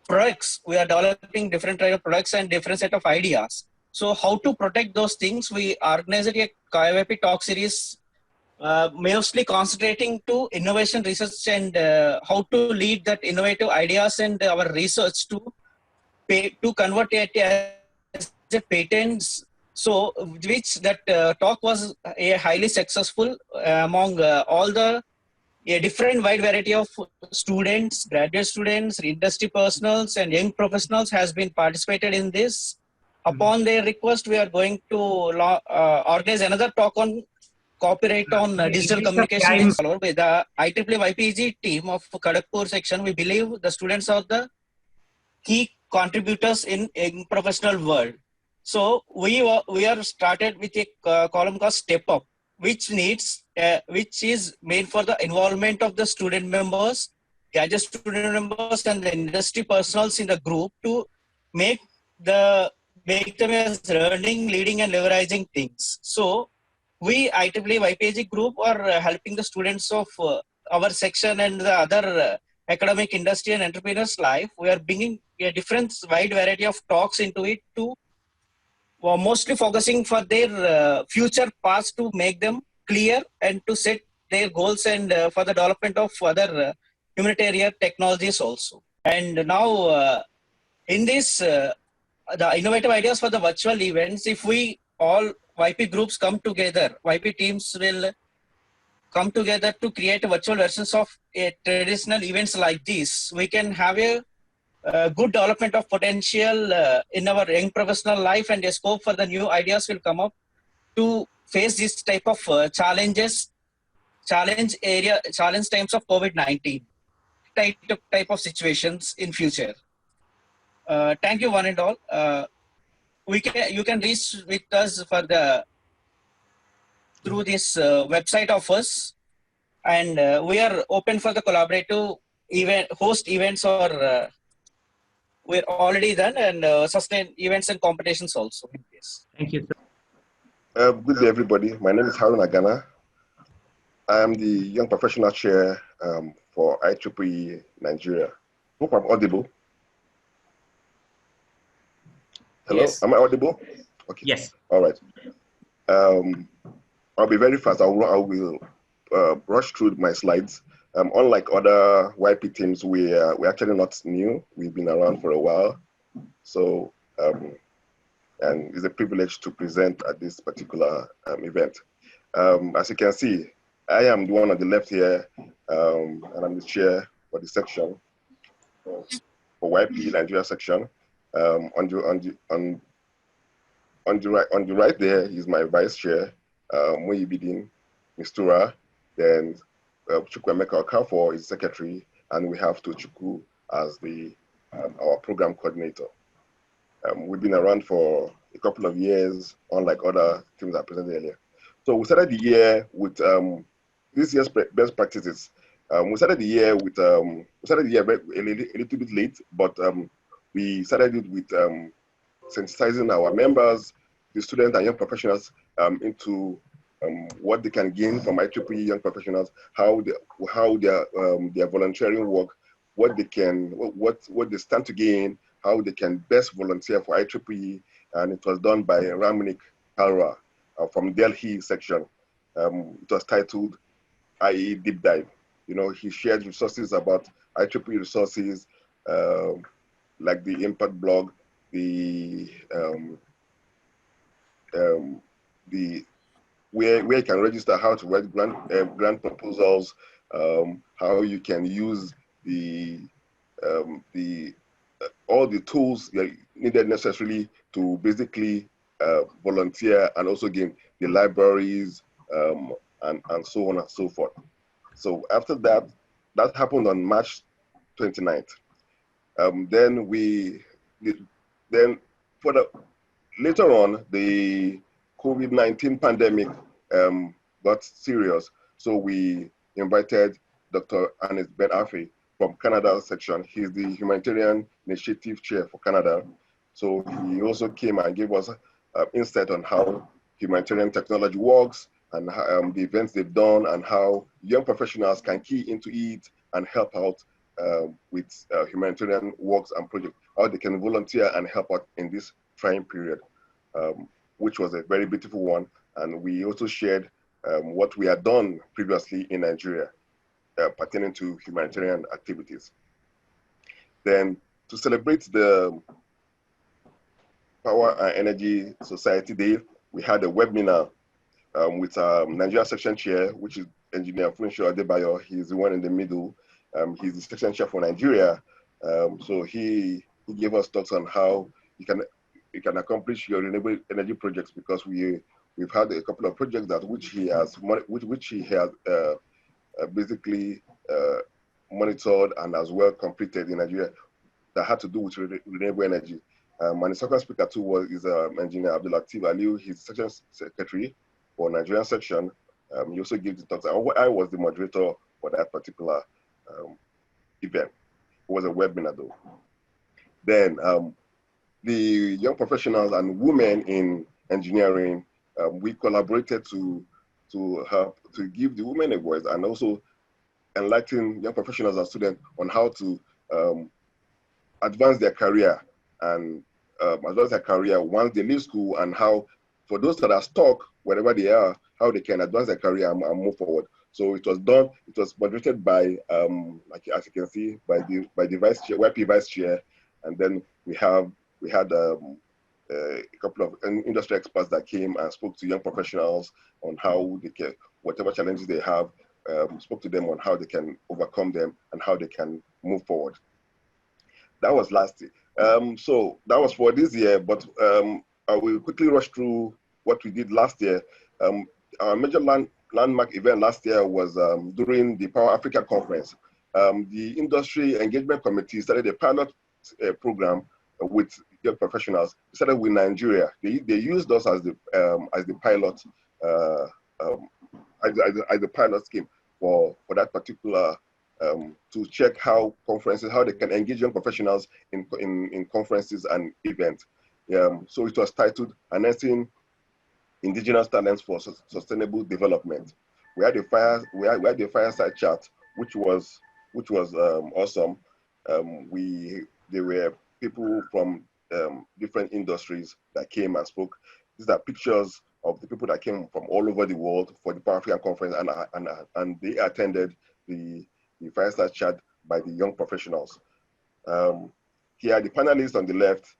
products. We are developing different type of products and different set of ideas. So how to protect those things? We organized a KYP talk series, mostly concentrating to innovation research and how to lead that innovative ideas and our research to convert it as a patents. So which that talk was a highly successful among all the a different wide variety of students, graduate students, industry personals, and young professionals has been participated in this. Upon their request, we are going to organize another talk on copyright on digital communication in Bangalore with the IEEE YPG team of Kharagpur section. We believe the students are the key contributors in professional world. So we are started with a column called Step Up, which is made for the involvement of the student members, graduate student members, and the industry personals in the group to make them as learning, leading, and leveraging things. So we IEEE YPG group are helping the students of our section and the other academic, industry, and entrepreneurs life. We are bringing a different wide variety of talks into it to mostly focusing for their future paths to make them clear and to set their goals and for the development of other humanitarian technologies also. And now in this, the innovative ideas for the virtual events, if we all YP groups come together, YP teams will come together to create virtual versions of traditional events like this, we can have a good development of potential in our young professional life, and a scope for the new ideas will come up to face this type of challenge times of COVID-19 type of situations in future. Thank you one and all. You can reach with us for through this website of us, and we are open for the collaborative host events or we're already done and sustain events and competitions also in this. Thank you. Good day, everybody. My name is Harun Agana. I am the Young Professional Chair for IEEE Nigeria. Hope I'm audible. Hello, Yes. Am I audible? Okay. Yes. All right. I'll be very fast. I will rush through my slides. Unlike other YP teams, we're actually not new. We've been around for a while. So, and it's a privilege to present at this particular event. As you can see, I am the one on the left here, and I'm the chair for the section, for YP Nigeria section. On the right there is my vice chair, Moyibidin Mistura. Then Chukwemeka Okafor is secretary, and we have Tochukwu as our program coordinator. We've been around for a couple of years, unlike other teams I presented earlier. So we started the year with this year's best practices. We started the year with a little bit late, but we started it with sensitizing our members, the students and young professionals into what they can gain from IEEE young professionals, how their volunteering work, what they stand to gain, how they can best volunteer for IEEE, and it was done by Ramnik Kalra from Delhi section. It was titled IE Deep Dive. You know, he shared resources about IEEE resources, like the impact blog, where you can register, how to write grant proposals, how you can use all the tools needed necessarily to basically volunteer, and also gain the libraries and so on and so forth. So after that happened on March 29th. Later on, the COVID-19 pandemic got serious. So we invited Dr. Anis Ben Afe from Canada section. He's the Humanitarian Initiative Chair for Canada. So he also came and gave us insight on how humanitarian technology works, and the events they've done, and how young professionals can key into it and help out with humanitarian works and projects, how they can volunteer and help out in this trying period, which was a very beautiful one. And we also shared what we had done previously in Nigeria pertaining to humanitarian activities. Then to celebrate the Power and Energy Society Day, we had a webinar with Nigeria section chair, which is Engineer Funsho Adebayo. He's the one in the middle. He's the section chair for Nigeria. So he gave us talks on how you can accomplish your renewable energy projects, because we've had a couple of projects that which he has basically monitored and as well completed in Nigeria that had to do with renewable energy. And the second speaker too is Engineer Abdulatif Aliu. He's section secretary for Nigerian section. He also gave the talks. I was the moderator for that particular event. It was a webinar though. Then the young professionals and women in engineering, we collaborated to help to give the women a voice and also enlighten young professionals and students on how to advance their career and advance their career once they leave school, and how for those that are stuck wherever they are, how they can advance their career and move forward. So it was done. It was moderated by, like as you can see, by the vice chair, YP vice chair, and then we had a couple of industry experts that came and spoke to young professionals on how they can, whatever challenges they have, spoke to them on how they can overcome them and how they can move forward. That was last year. So that was for this year, but I will quickly rush through what we did last year. Our major landmark event last year was during the Power Africa conference. The industry engagement committee started a pilot program with young professionals. We started with Nigeria. They used us as the pilot as the pilot scheme for that particular to check how they can engage young professionals in conferences and events. So it was titled "Harnessing Indigenous Talents for Sustainable Development." We had a fireside chat, which was awesome. There were people from different industries that came and spoke. These are pictures of the people that came from all over the world for the Pan African Conference, and they attended the fireside chat by the young professionals. Here are the panelists on the left,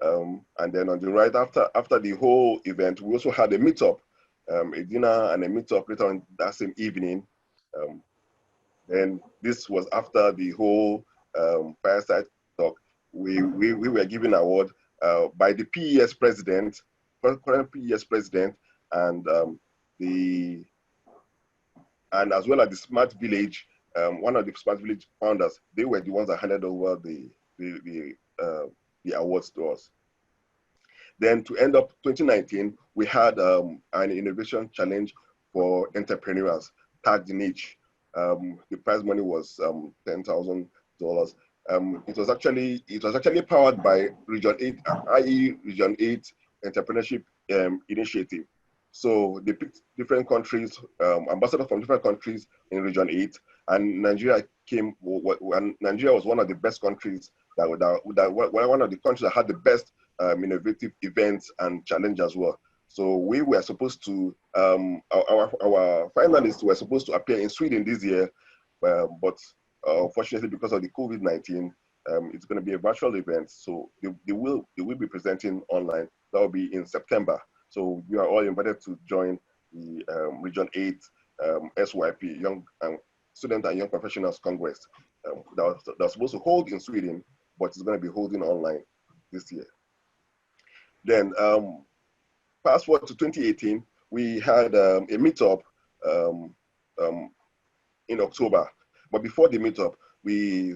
and then on the right, after the whole event, we also had a meetup, a dinner and a meetup later on that same evening. Then this was after the whole fireside talk. We were given an award by the PES president, current PES president, and as well as the Smart Village, one of the Smart Village founders. They were the ones that handed over the awards to us. Then to end up 2019, we had an innovation challenge for entrepreneurs, tagged niche. The prize money was $10,000. It was actually powered by Region 8, IE Region 8 Entrepreneurship Initiative. So they picked different countries, ambassadors from different countries in Region 8, and Nigeria Nigeria was one of the best countries one of the countries that had the best innovative events and challenge as well. So we were supposed to, our finalists were supposed to appear in Sweden this year, but unfortunately because of the COVID-19, it's going to be a virtual event. So they will be presenting online. That will be in September. So you are all invited to join the Region 8 SYP, Young Student and Young Professionals Congress that was supposed to hold in Sweden, but it's going to be holding online this year. Then fast forward to 2018, we had a meetup in October. But before the meetup, we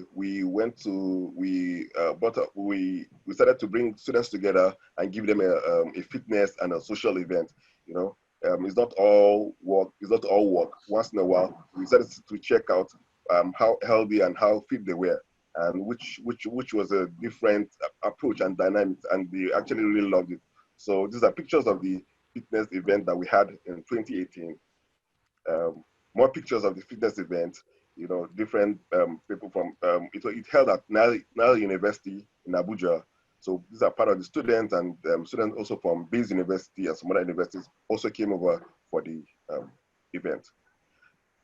started to bring students together and give them a fitness and a social event. You know, it's not all work. Once in a while, we started to check out how healthy and how fit they were, and which was a different approach and dynamic, and they actually really loved it. So these are pictures of the fitness event that we had in 2018. More pictures of the fitness event different people from, it held at Nile University in Abuja. So these are part of the students, and students also from Base University and some other universities also came over for the event.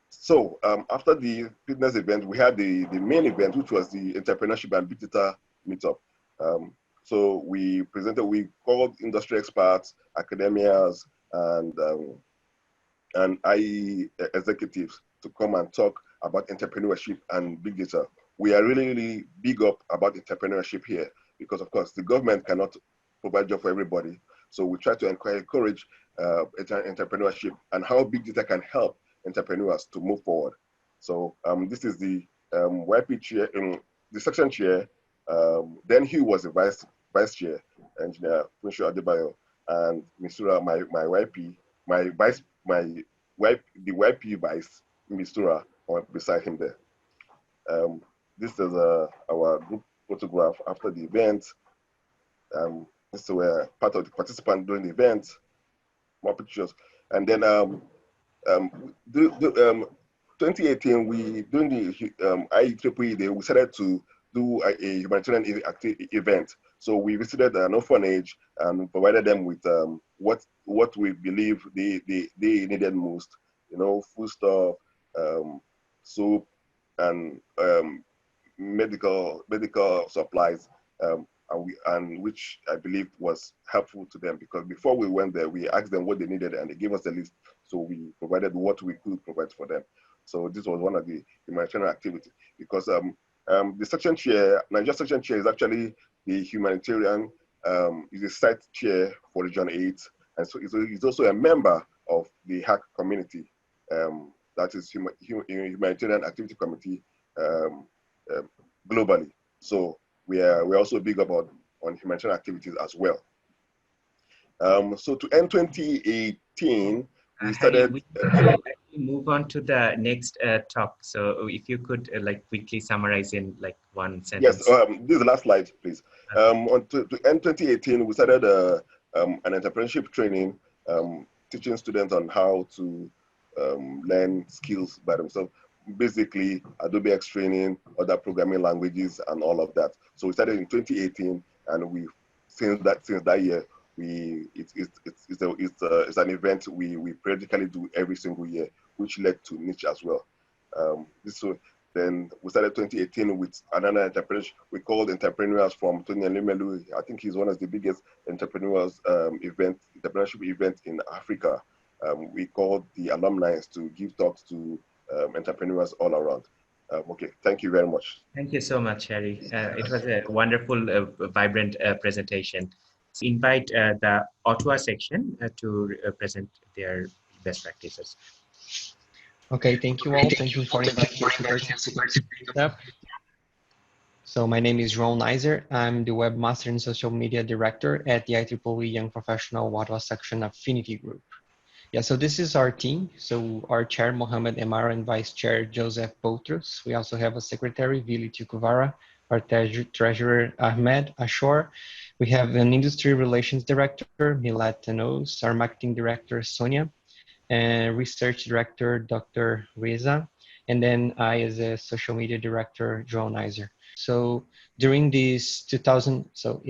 So after the fitness event, we had the main event, which was the Entrepreneurship and Big Data meetup. So we called industry experts, academias, and IE executives to come and talk about entrepreneurship and big data. We are really, really big up about entrepreneurship here because, of course, the government cannot provide job for everybody. So we try to encourage entrepreneurship and how big data can help entrepreneurs to move forward. So this is the YP chair, the section chair. Then he was the vice chair, Engineer Funcho Adebayo, and Mistura, my YP, the YP vice, Mistura, beside him there. This is our group photograph after the event. This is where part of the participants during the event, more pictures. And then 2018, during the IEEE Day, we started to do a humanitarian event. So we visited an orphanage and provided them with what we believe they needed most, food stuff, soap, and medical supplies, and which I believe was helpful to them, because before we went there, we asked them what they needed and they gave us the list. So we provided what we could provide for them. So this was one of the humanitarian activities, because the section chair, Nigeria section chair, is actually the humanitarian, is a site chair for Region 8. And so he's also a member of the HAC community, that is Humanitarian Activity Committee globally. So we're also big about on humanitarian activities as well. So to end 2018, we started. We move on to the next talk. So if you could quickly summarize in one sentence. Yes, this is the last slide, please. To end 2018, we started an entrepreneurship training, teaching students on how to learn skills by themselves. Basically, Adobe X training, other programming languages, and all of that. So we started in 2018, and since that year, it's an event we periodically do every single year, which led to niche as well. Then we started 2018 with another entrepreneur we called Entrepreneurs from Tony Elumelu. I think he's one of the biggest entrepreneurship event in Africa. We called the alumni to give talks to entrepreneurs all around. Okay, thank you very much. Thank you so much, Harry. It was a wonderful, vibrant presentation. Invite the Ottawa section to present their best practices. Okay, thank you all. Thank you for inviting me to participate. So my name is Ron Nizer. I'm the Webmaster and Social Media Director at the IEEE Young Professional Ottawa section Affinity Group. Yeah, so this is our team. So our chair, Mohamed Emar, and vice chair, Joseph Boutros. We also have a secretary, Vili Tukuvara, our treasurer, Ahmed Ashor. We have an industry relations director, Milad Tanos, our marketing director, Sonia, and research director, Dr. Reza, and then I as a social media director, Joel Nizer. So during this so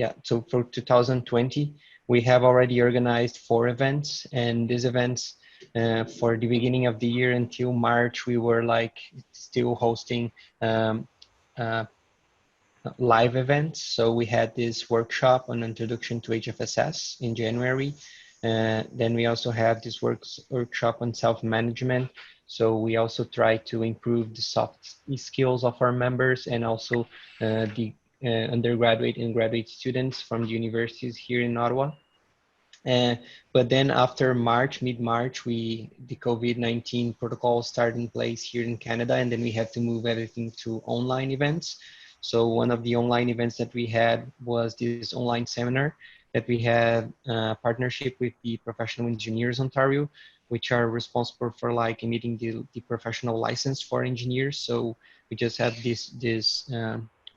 for 2020, we have already organized 4 events, and these events for the beginning of the year until March, we were still hosting live events. So we had this workshop on introduction to HFSS in January. Then we also have this workshop on self-management. So we also try to improve the soft skills of our members and also the undergraduate and graduate students from the universities here in Ottawa. But then after March, mid-March, the COVID-19 protocol started in place here in Canada, and then we had to move everything to online events. So one of the online events that we had was this online seminar that we had a partnership with the Professional Engineers Ontario, which are responsible for emitting the professional license for engineers. So we just had this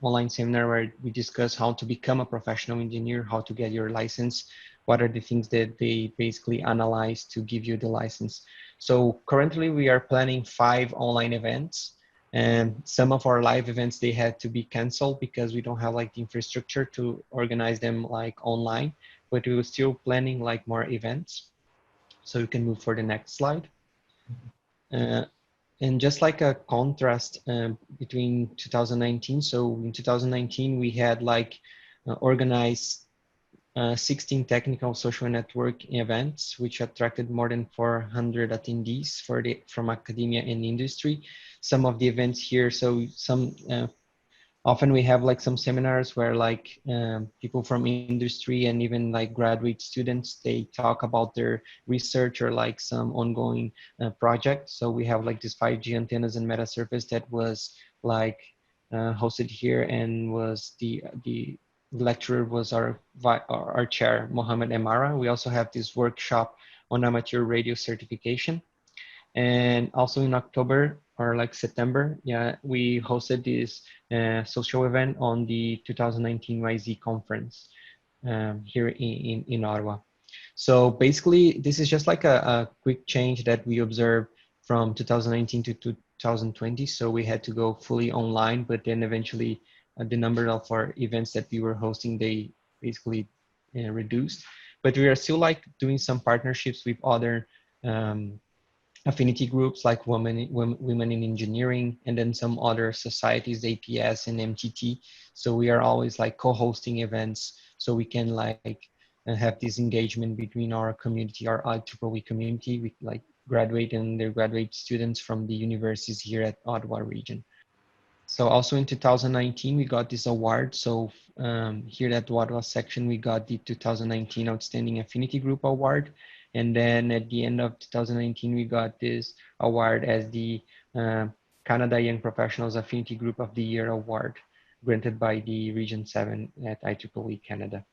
online seminar where we discuss how to become a professional engineer, how to get your license, what are the things that they basically analyze to give you the license. So currently we are planning 5 online events. And some of our live events, they had to be canceled because we don't have like the infrastructure to organize them like online, but we were still planning like more events. So you can move for the next slide. And just like a contrast between 2019, so in 2019 we had like organized 16 technical social network events, which attracted more than 400 attendees from academia and industry. Some of the events here, so some often we have like some seminars where like people from industry and even like graduate students, they talk about their research or like some ongoing project. So we have like this 5G antennas and meta surface that was like hosted here, and was the lecturer was our chair, Mohammed Emara. We also have this workshop on amateur radio certification. And also in October or like September, yeah, we hosted this social event on the 2019 YZ conference here in Ottawa. So basically, this is just like a quick change that we observed from 2019 to 2020. So we had to go fully online, but then eventually the number of our events that we were hosting, they basically reduced. But we are still like doing some partnerships with other affinity groups like women in engineering, and then some other societies, APS and MTT. So we are always like co-hosting events, so we can like have this engagement between our community, our IEEE community, with like graduate and undergraduate students from the universities here at Ottawa region. So also in 2019, we got this award. So here at the Ottawa section, we got the 2019 Outstanding Affinity Group Award. And then at the end of 2019, we got this award as the Canada Young Professionals Affinity Group of the Year Award, granted by the Region 7 at IEEE Canada.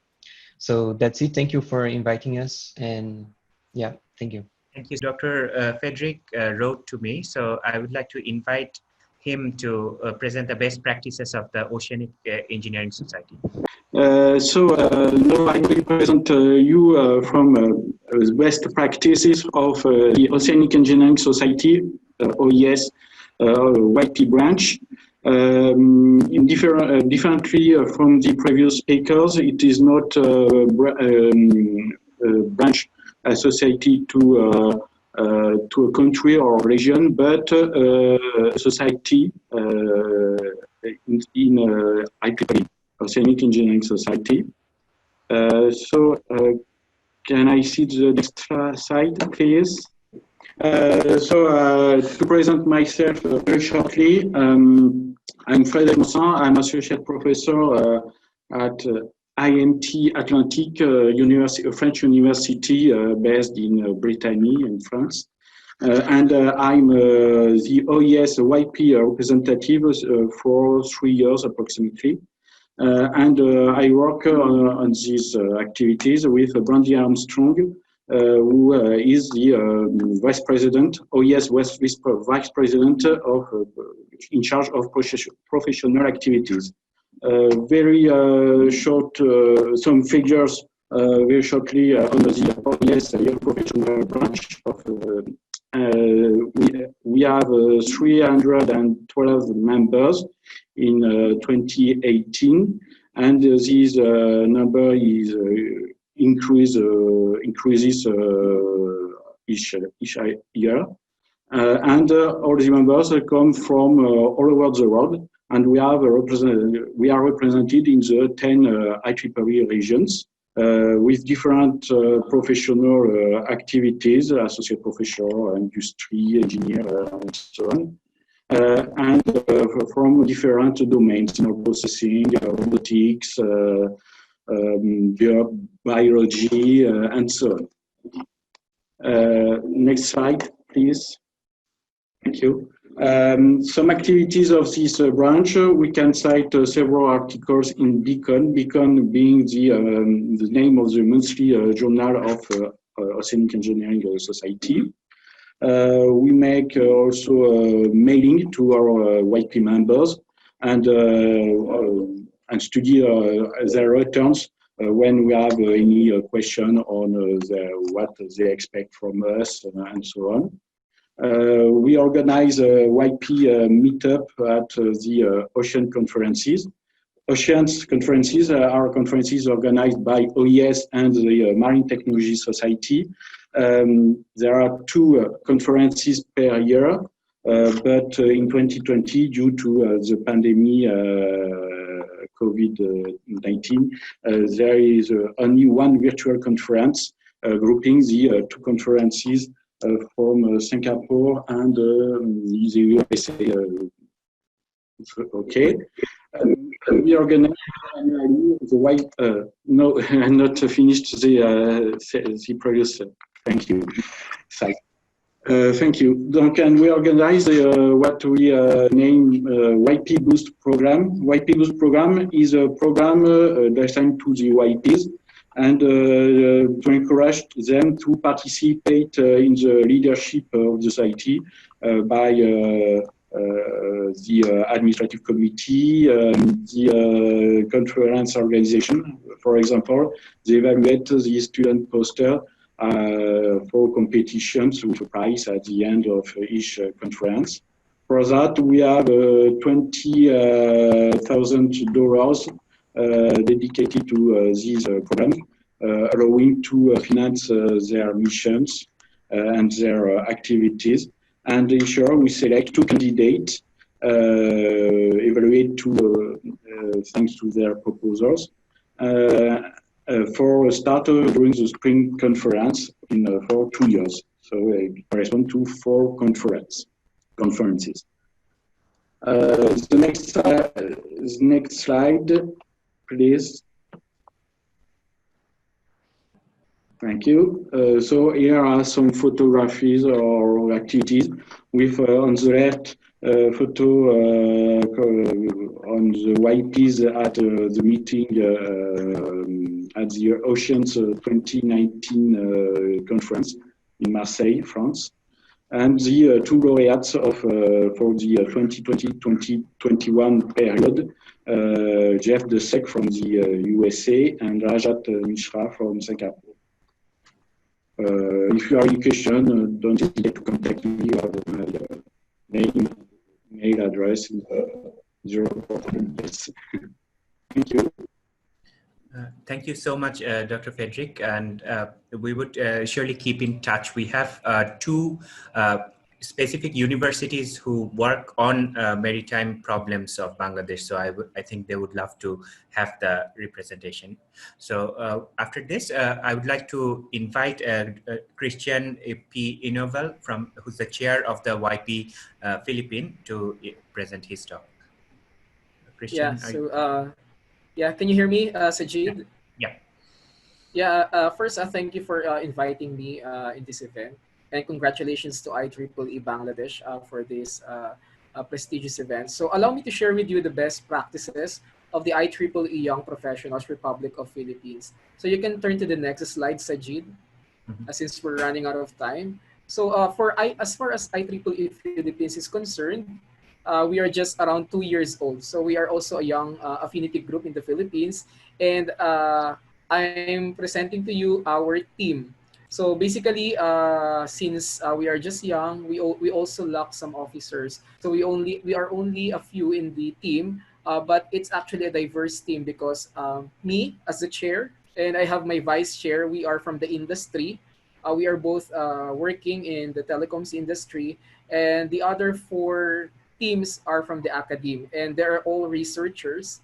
So that's it. Thank you for inviting us. And yeah, thank you. Thank you. Dr. Frederick wrote to me, so I would like to invite him to present the best practices of the Oceanic Engineering Society. Now I will present you from the best practices of the Oceanic Engineering Society, OES, YP branch. Differently from the previous speakers, it is not a branch associated to a country or region, but a society in IEEE, Oceanic Engineering Society. Can I see the next slide, please? To present myself very shortly, I'm Frédéric Monsin. I'm associate professor at IMT Atlantic University, a French university based in Brittany in France. And I'm the OES YP representative for 3 years approximately. And I work on these activities with Brandy Armstrong, who is the vice president, OES vice president in charge of professional activities. Very short, some figures very shortly on the OES Young Professional branch of we have 312 members in 2018, and this number is increases each year. And all the members come from all over the world, and we are represented in the 10 IEEE regions. With different professional activities, associate professor, industry, engineer, and so on, and from different domains, processing, robotics, biology, and so on. Next slide, please. Thank you. Some activities of this branch, we can cite several articles in Beacon, Beacon being the name of the monthly journal of Oceanic Engineering Society. We make also mailing to our YP members and study their returns when we have any question on what they expect from us and so on. We organize a YP meetup at the Ocean conferences. Oceans conferences are conferences organized by OES and the Marine Technology Society. There are 2 conferences per year, but in 2020, due to the pandemic, COVID-19, there is only 1 virtual conference grouping the 2 conferences from Singapore and the USA. Okay. We organize the white. No, I'm not finished the previous. Thank you. Thank you. Duncan, we organize what we name YP Boost program. YP Boost program is a program designed to the YPs and to encourage them to participate in the leadership of the society by the administrative committee, the conference organization. For example, they evaluate the student poster for competitions with a prize at the end of each conference. For that, we have $20,000 dedicated to this program, allowing to finance their missions and their activities. And each year we select 2 candidates, evaluate thanks to their proposals, for a starter during the spring conference for 2 years. So it corresponds to 4 conferences. The next slide, please. Thank you. So here are some photographies or activities with on the left photo on the YPs at the meeting at the Oceans 2019 conference in Marseille, France, and the 2 laureates of for the 2020-2021 period, Jeff Desek from the USA and Rajat Mishra from Singapore. If you have any question, don't hesitate to contact me. You have my name, mail address, 014. Thank you. Thank you so much, Dr. Frederick, and we would surely keep in touch. We have 2 specific universities who work on maritime problems of Bangladesh, so I think they would love to have the representation. So after this, I would like to invite Christian P. Inoval, who's the chair of the YP Philippines, to present his talk. Christian, yeah, can you hear me, Sajid? Yeah. Yeah, first, thank you for inviting me in this event. And congratulations to IEEE Bangladesh for this prestigious event. So allow me to share with you the best practices of the IEEE Young Professionals Republic of Philippines. So you can turn to the next slide, Sajid, since we're running out of time. So as far as IEEE Philippines is concerned, we are just around 2 years old. So we are also a young affinity group in the Philippines. And I'm presenting to you our team. So basically, since we are just young, we also lack some officers. So we are only a few in the team, but it's actually a diverse team because me as the chair and I have my vice chair. We are from the industry. We are both working in the telecoms industry, and the other 4 teams are from the academe, and they're all researchers.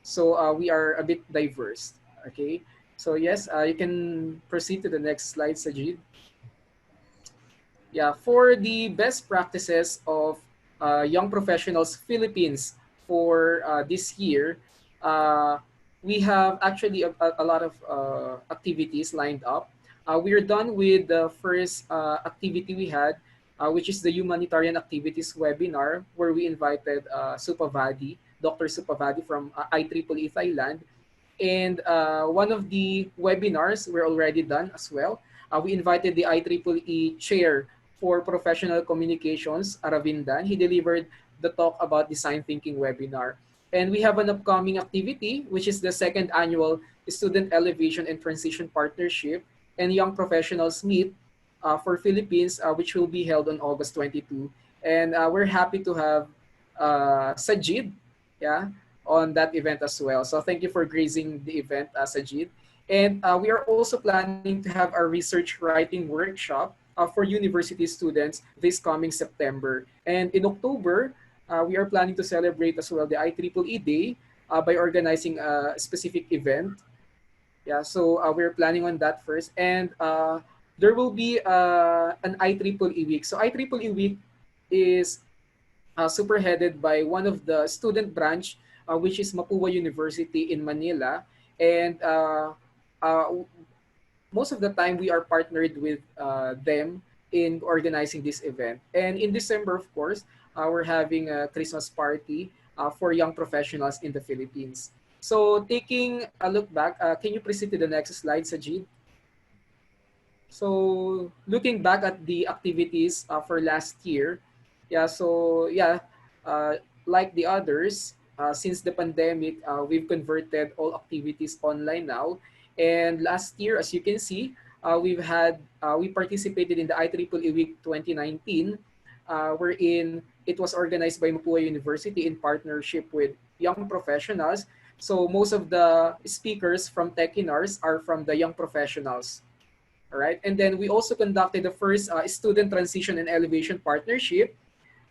So we are a bit diverse. Okay. So yes, you can proceed to the next slide, Sajid. Yeah, for the best practices of Young Professionals Philippines for this year, we have actually a lot of activities lined up. We're done with the first activity we had, which is the Humanitarian Activities webinar, where we invited Supavadi, Dr. Supavadi from IEEE Thailand. And one of the webinars we're already done as well. We invited the IEEE Chair for Professional Communications, Aravindan. He delivered the talk about design thinking webinar. And we have an upcoming activity, which is the 2nd annual Student Elevation and Transition Partnership and Young Professionals Meet for Philippines, which will be held on August 22. And we're happy to have Sajid, yeah, on that event as well. So thank you for gracing the event, Sajid. And we are also planning to have our research writing workshop for university students this coming September. And in October, we are planning to celebrate as well the IEEE Day by organizing a specific event. Yeah, so we're planning on that first. And there will be an IEEE week. So IEEE week is super headed by one of the student branch, which is Mapua University in Manila. And uh, most of the time we are partnered with them in organizing this event. And in December, of course, we're having a Christmas party for young professionals in the Philippines. So taking a look back, can you proceed to the next slide, Sajid? So looking back at the activities for last year, yeah, so yeah, like the others, since the pandemic, we've converted all activities online now. And last year, as you can see, we participated in the IEEE Week 2019, wherein it was organized by Mapua University in partnership with young professionals. So most of the speakers from Techinars are from the young professionals. All right. And then we also conducted the first student transition and elevation partnership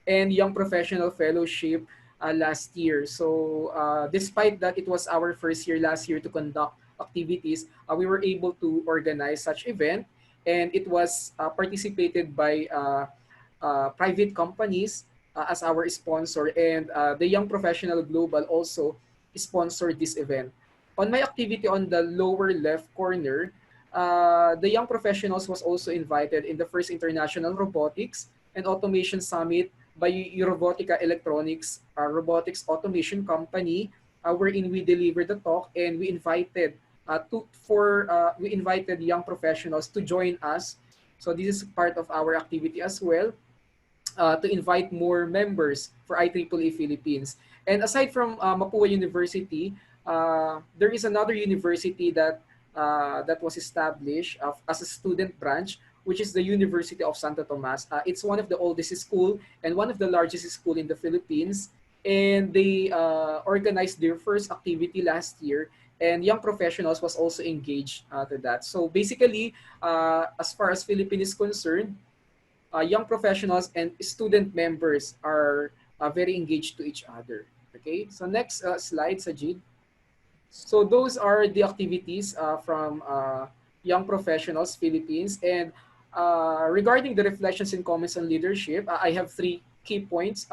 and young professional fellowship last year. So despite that it was our first year last year to conduct activities, we were able to organize such event, and it was participated by private companies as our sponsor, and the Young Professional Global also sponsored this event. On my activity on the lower left corner, the Young Professionals was also invited in the first International Robotics and Automation Summit by Eurobotica Electronics, a robotics automation company, wherein we delivered the talk, and we invited we invited young professionals to join us. So this is part of our activity as well, to invite more members for IEEE Philippines. And aside from Mapua University, there is another university that was established as a student branch, which is the University of Santo Tomas. It's one of the oldest school and one of the largest school in the Philippines. And they organized their first activity last year, and young professionals was also engaged to that. So basically, as far as Philippines is concerned, young professionals and student members are very engaged to each other. Okay, so next slide, Sajid. So those are the activities from Young Professionals Philippines. And regarding the reflections and comments on leadership, I have 3 key points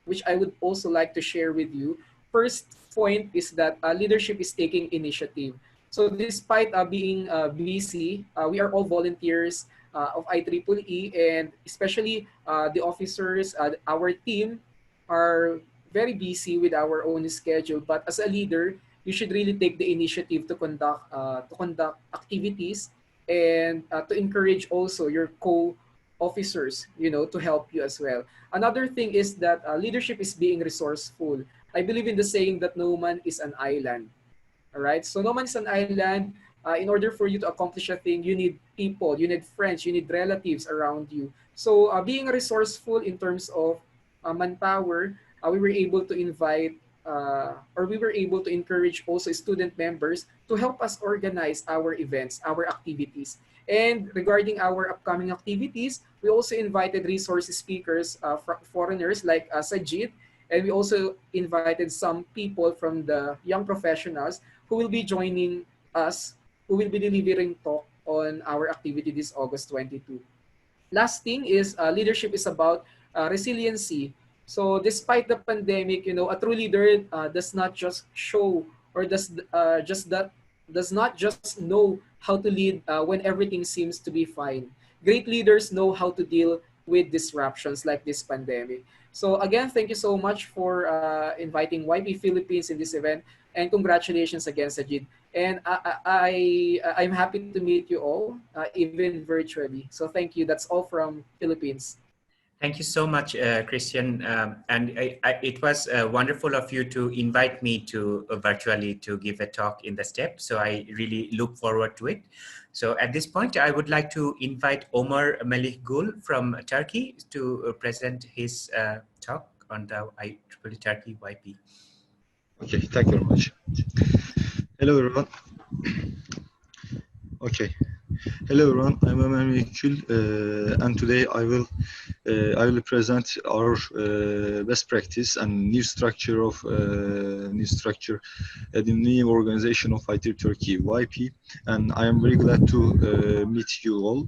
which I would also like to share with you. First point is that leadership is taking initiative. So despite being busy, we are all volunteers of IEEE, and especially the officers, our team are very busy with our own schedule. But as a leader, you should really take the initiative to conduct activities, and to encourage also your co-officers, to help you as well. Another thing is that leadership is being resourceful. I believe in the saying that no man is an island. All right, so no man is an island. In order for you to accomplish a thing, you need people, you need friends, you need relatives around you. So being resourceful in terms of manpower, we were able to invite or we were able to encourage also student members to help us organize our events, our activities. And regarding our upcoming activities, we also invited resource speakers, foreigners like Sajid, and we also invited some people from the young professionals who will be joining us, who will be delivering talk on our activity this August 22. Last thing is leadership is about resiliency. So despite the pandemic, a true leader does not just show, or does not just know how to lead when everything seems to be fine. Great leaders know how to deal with disruptions like this pandemic. So again, thank you so much for inviting YP Philippines in this event, and congratulations again, Sajid. And I'm happy to meet you all, even virtually. So thank you. That's all from Philippines. Thank you so much, Christian. And it was wonderful of you to invite me to virtually to give a talk in the STEP. So I really look forward to it. So at this point, I would like to invite Omar Melih Gul from Turkey to present his talk on the IEEE Turkey YP. Okay, thank you very much. Hello, everyone. Okay. Hello, everyone. I'm Omar Melih Gul, and today I will present our best practice and new structure of the new organization of IEEE Turkey YP, and I am very glad to meet you all.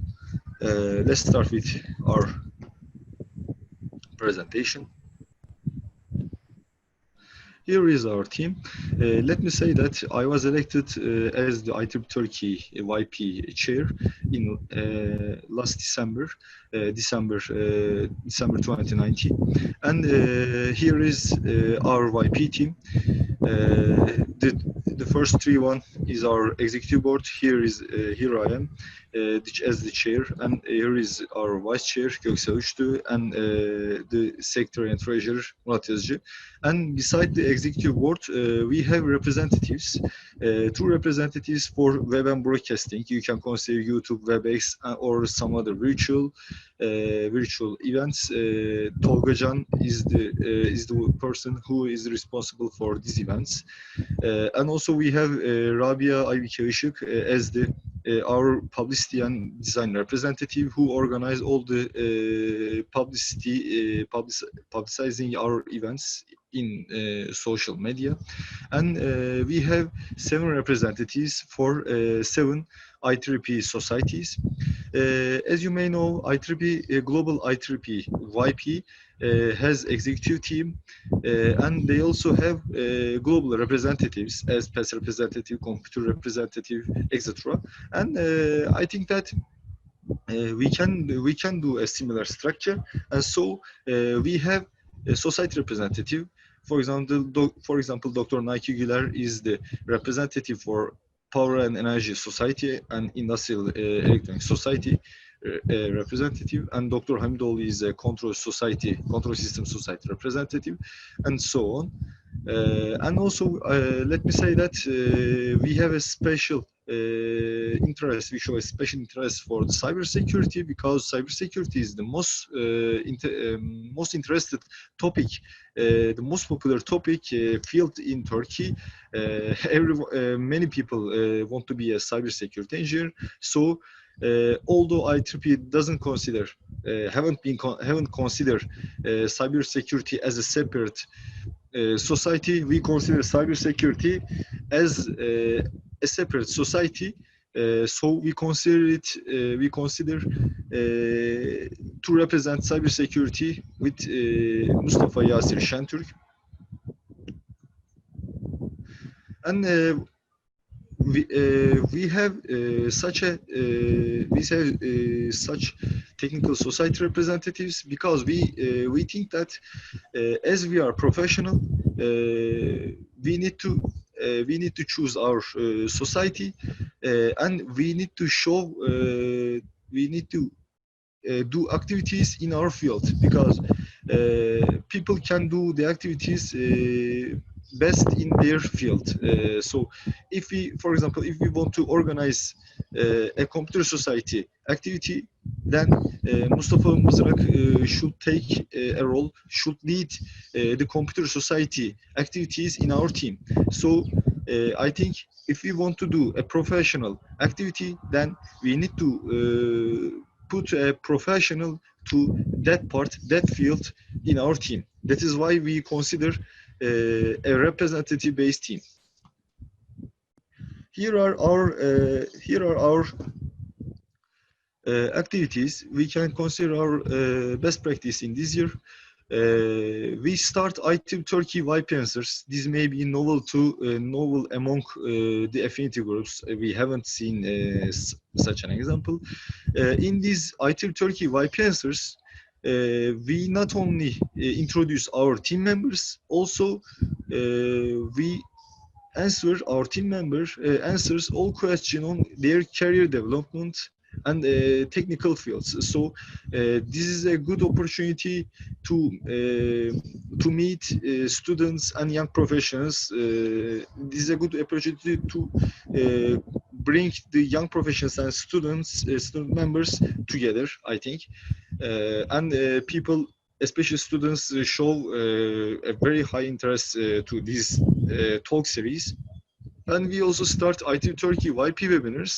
Let's start with our presentation. Here is our team. Let me say that I was elected as the IEEE Turkey YP chair in last December 2019. And here is our YP team. The first one is our executive board. Here I am as the chair, and here is our vice chair Göksel Uçtu, and the secretary and treasurer Murat Yazıcı. And beside the executive board, we have representatives, two representatives for web and broadcasting. You can consider YouTube, WebEx, or some other virtual events. Tolga Can is the person who is responsible for these events. And also we have Rabia Aybike Işık as our publicity and design representative, who organize all the publicizing our events in social media. And we have 7 representatives for 7 IEEE societies. As you may know, Global IEEE YP has executive team, and they also have global representatives as PES representative, computer representative, etc. And I think that we can do a similar structure, and so we have a society representative. For example, Dr. Naiki Güler is the representative for Power and Energy Society and Industrial Electronic Society representative, and Dr. Hamidoğlu is a Control System Society representative, and so on. And also, let me say that we have a special interest. We show a special interest for the cybersecurity, because cybersecurity is the most interested topic, the most popular topic field in Turkey. Many people want to be a cybersecurity engineer. So, although IEEE doesn't consider, haven't considered cybersecurity as a separate society, we consider cybersecurity as a separate society. So we consider to represent cybersecurity with Mustafa Yasir Şentürk. And we have such technical society representatives, because we think that as we are professional, we need to choose our society, and we need to show do activities in our field, because people can do the activities best in their field. So if we, for example, if we want to organize a computer society activity, then Mustafa Mızrak should take a role, should lead the computer society activities in our team. So I think if we want to do a professional activity, then we need to put a professional to that part, that field in our team. That is why we consider a representative-based team. Here are our activities. We can consider our best practice in this year. We start IEEE Turkey YP answers. This may be novel among the affinity groups. We haven't seen such an example. In these IEEE Turkey YP answers, we not only introduce our team members, also we answer our team members answers all questions on their career development and technical fields. So this is a good opportunity to meet students and young professionals. This is a good opportunity to bring the young professionals and students, student members together, I think. And people, especially students, show a very high interest to this talk series. And we also start ITIL Turkey YP webinars.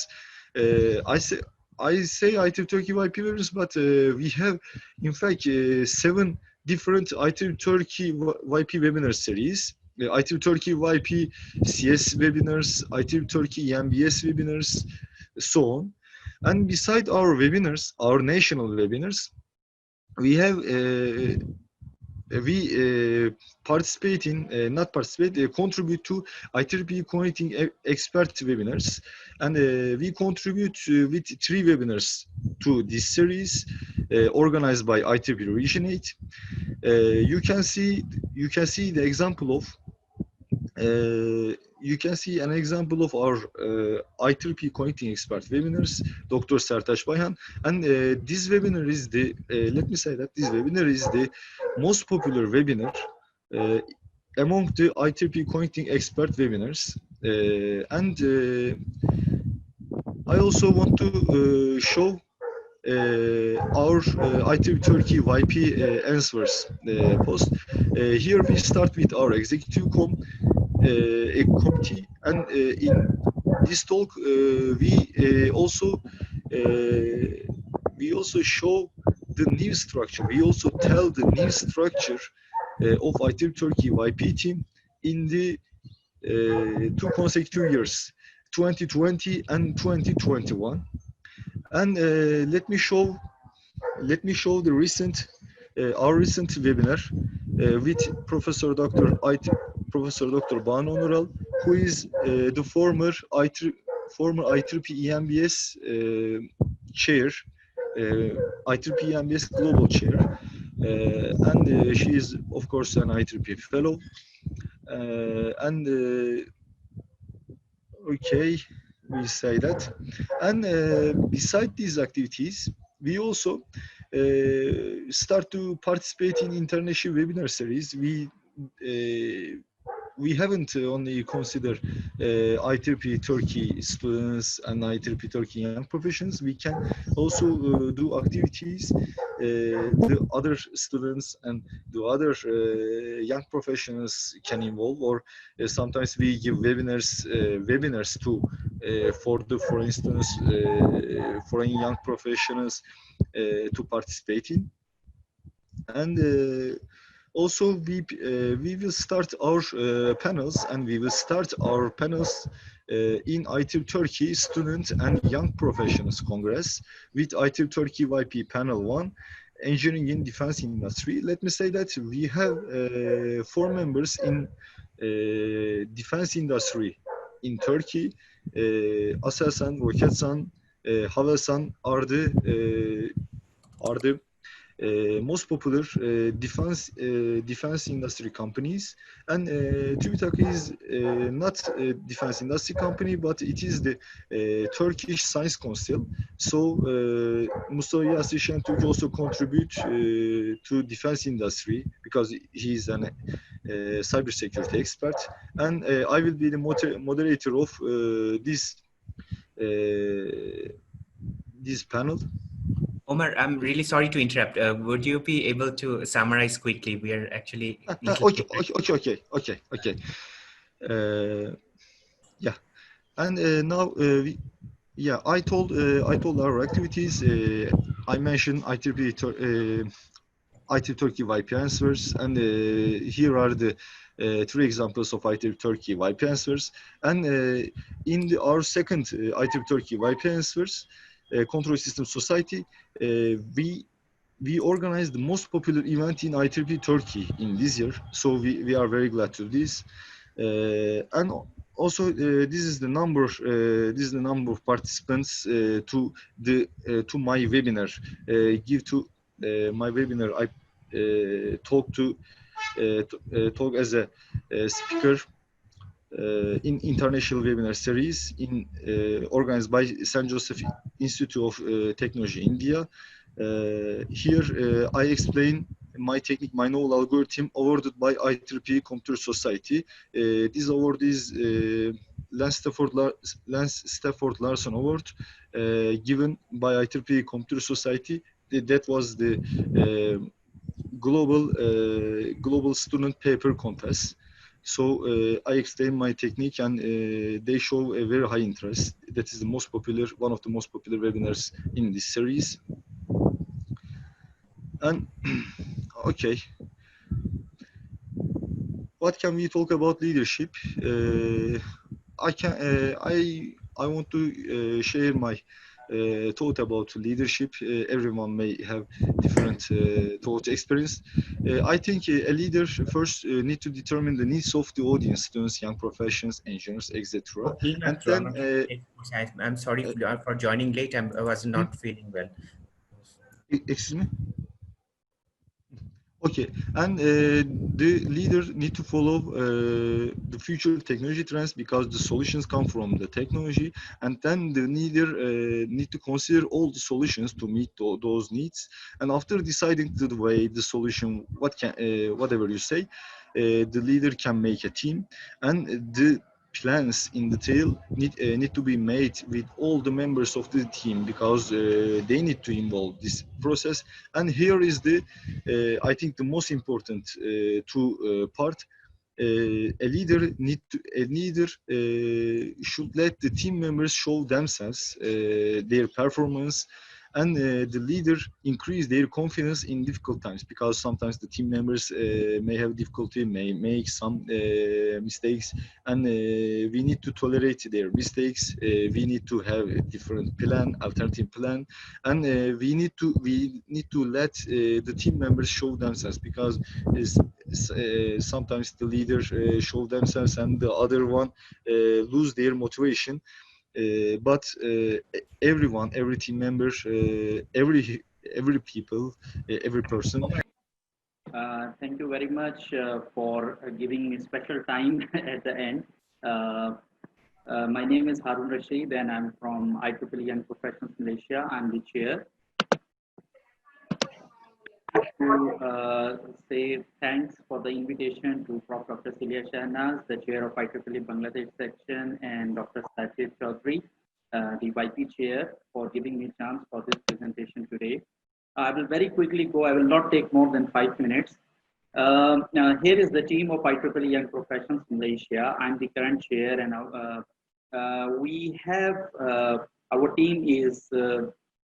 I say ITIL Turkey YP webinars, but we have, in fact, 7 different ITIL Turkey YP webinar series. ITIL Turkey YP CS webinars, ITIL Turkey MBS webinars, so on. And beside our webinars, our national webinars, we have participate in, not participate, contribute to IEEE Connecting Expert webinars, and we contribute with 3 webinars to this series organized by IEEE Regionate. You can see the example of you can see an example of our IEEE Connecting Expert webinars, Dr. Sertaç Bayhan, and this webinar is the, let me say that this webinar is the most popular webinar among the IEEE Connecting Expert webinars. And I also want to show our IEEE Turkey YP answers post. Here we start with our executive committee, and in this talk we also show the new structure. We also tell the new structure of IEEE Turkey YP team in the 2 consecutive years, 2020 and 2021. And let me show the recent our recent webinar with Professor Dr. Banu Onural, who is the former IEEE EMBS chair, IEEE EMBS global chair, and she is of course an IEEE fellow. Okay, we say that. And beside these activities, we also start to participate in international webinar series. We haven't only considered IEEE Turkey students and IEEE Turkey young professions. We can also do activities the other students and the other young professionals can involve, or sometimes we give webinars to for instance foreign young professionals to participate in. And also we will start our panels, and we will start our panels in IEEE Turkey Student and Young Professionals Congress with IEEE Turkey YP Panel 1, Engineering in Defense Industry. Let me say that we have 4 members in defense industry in Turkey. Aselsan, Roketsan, Havelsan are the most popular defense industry companies, and TÜBİTAK is not a defense industry company, but it is the Turkish Science Council. So Mustafa Yasir Şentürk also contribute to defense industry because he is an cybersecurity expert, and I will be the moderator of this panel. Omar, I'm really sorry to interrupt. Would you be able to summarize quickly? We are actually okay. Yeah, and now I told our activities. I mentioned IEEE Turkey YP answers, and here are the 3 examples of IEEE Turkey YP answers. And in our second IEEE Turkey YP answers, Control System Society, we organized the most popular event in IEEE Turkey in this year, so we are very glad to this. And also this is the number of participants to my webinar. My webinar, I talk as a speaker in international webinar series organized by St. Joseph Institute of Technology, India. Here I explain my technique, my novel algorithm awarded by IEEE Computer Society. This award is Lance Stafford Larson Award given by IEEE Computer Society. That was the global student paper contest. So I explain my technique, and they show a very high interest. That is the most popular, one of the most popular webinars in this series. And okay, what can we talk about leadership? I want to share my thought about leadership. Everyone may have different thought experience. I think a leader first need to determine the needs of the audience, students, young professionals, engineers, etc. Okay, And then, I'm sorry for joining late. I was not feeling well. excuse me. Okay, and the leader need to follow the future technology trends because the solutions come from the technology, and then the leader need to consider all the solutions to meet those needs. And after deciding the way, the solution, whatever you say, the leader can make a team, and the plans in detail need to be made with all the members of the team because they need to involve this process. And here is the I think the most important part. A leader should let the team members show themselves, their performance, and the leader increase their confidence in difficult times because sometimes the team members may have difficulty, may make some mistakes, and we need to tolerate their mistakes. We need to have a different plan, alternative plan, and we need to let the team members show themselves because sometimes the leader show themselves and the other one lose their motivation. But every team member, every people, every person. Thank you very much for giving me special time at the end. My name is Harun Rashid, and I'm from IEEE Young Professionals Malaysia. I'm the chair. To say thanks for the invitation to Prof. Dr. Celia Shahnaz, the chair of IEEE Bangladesh section, and Dr. Sajid Choudhury, the YP chair, for giving me a chance for this presentation today. I will very quickly go. I will not take more than 5 minutes. Here is the team of IEEE Young Professionals Malaysia. I'm the current chair, and we have our team is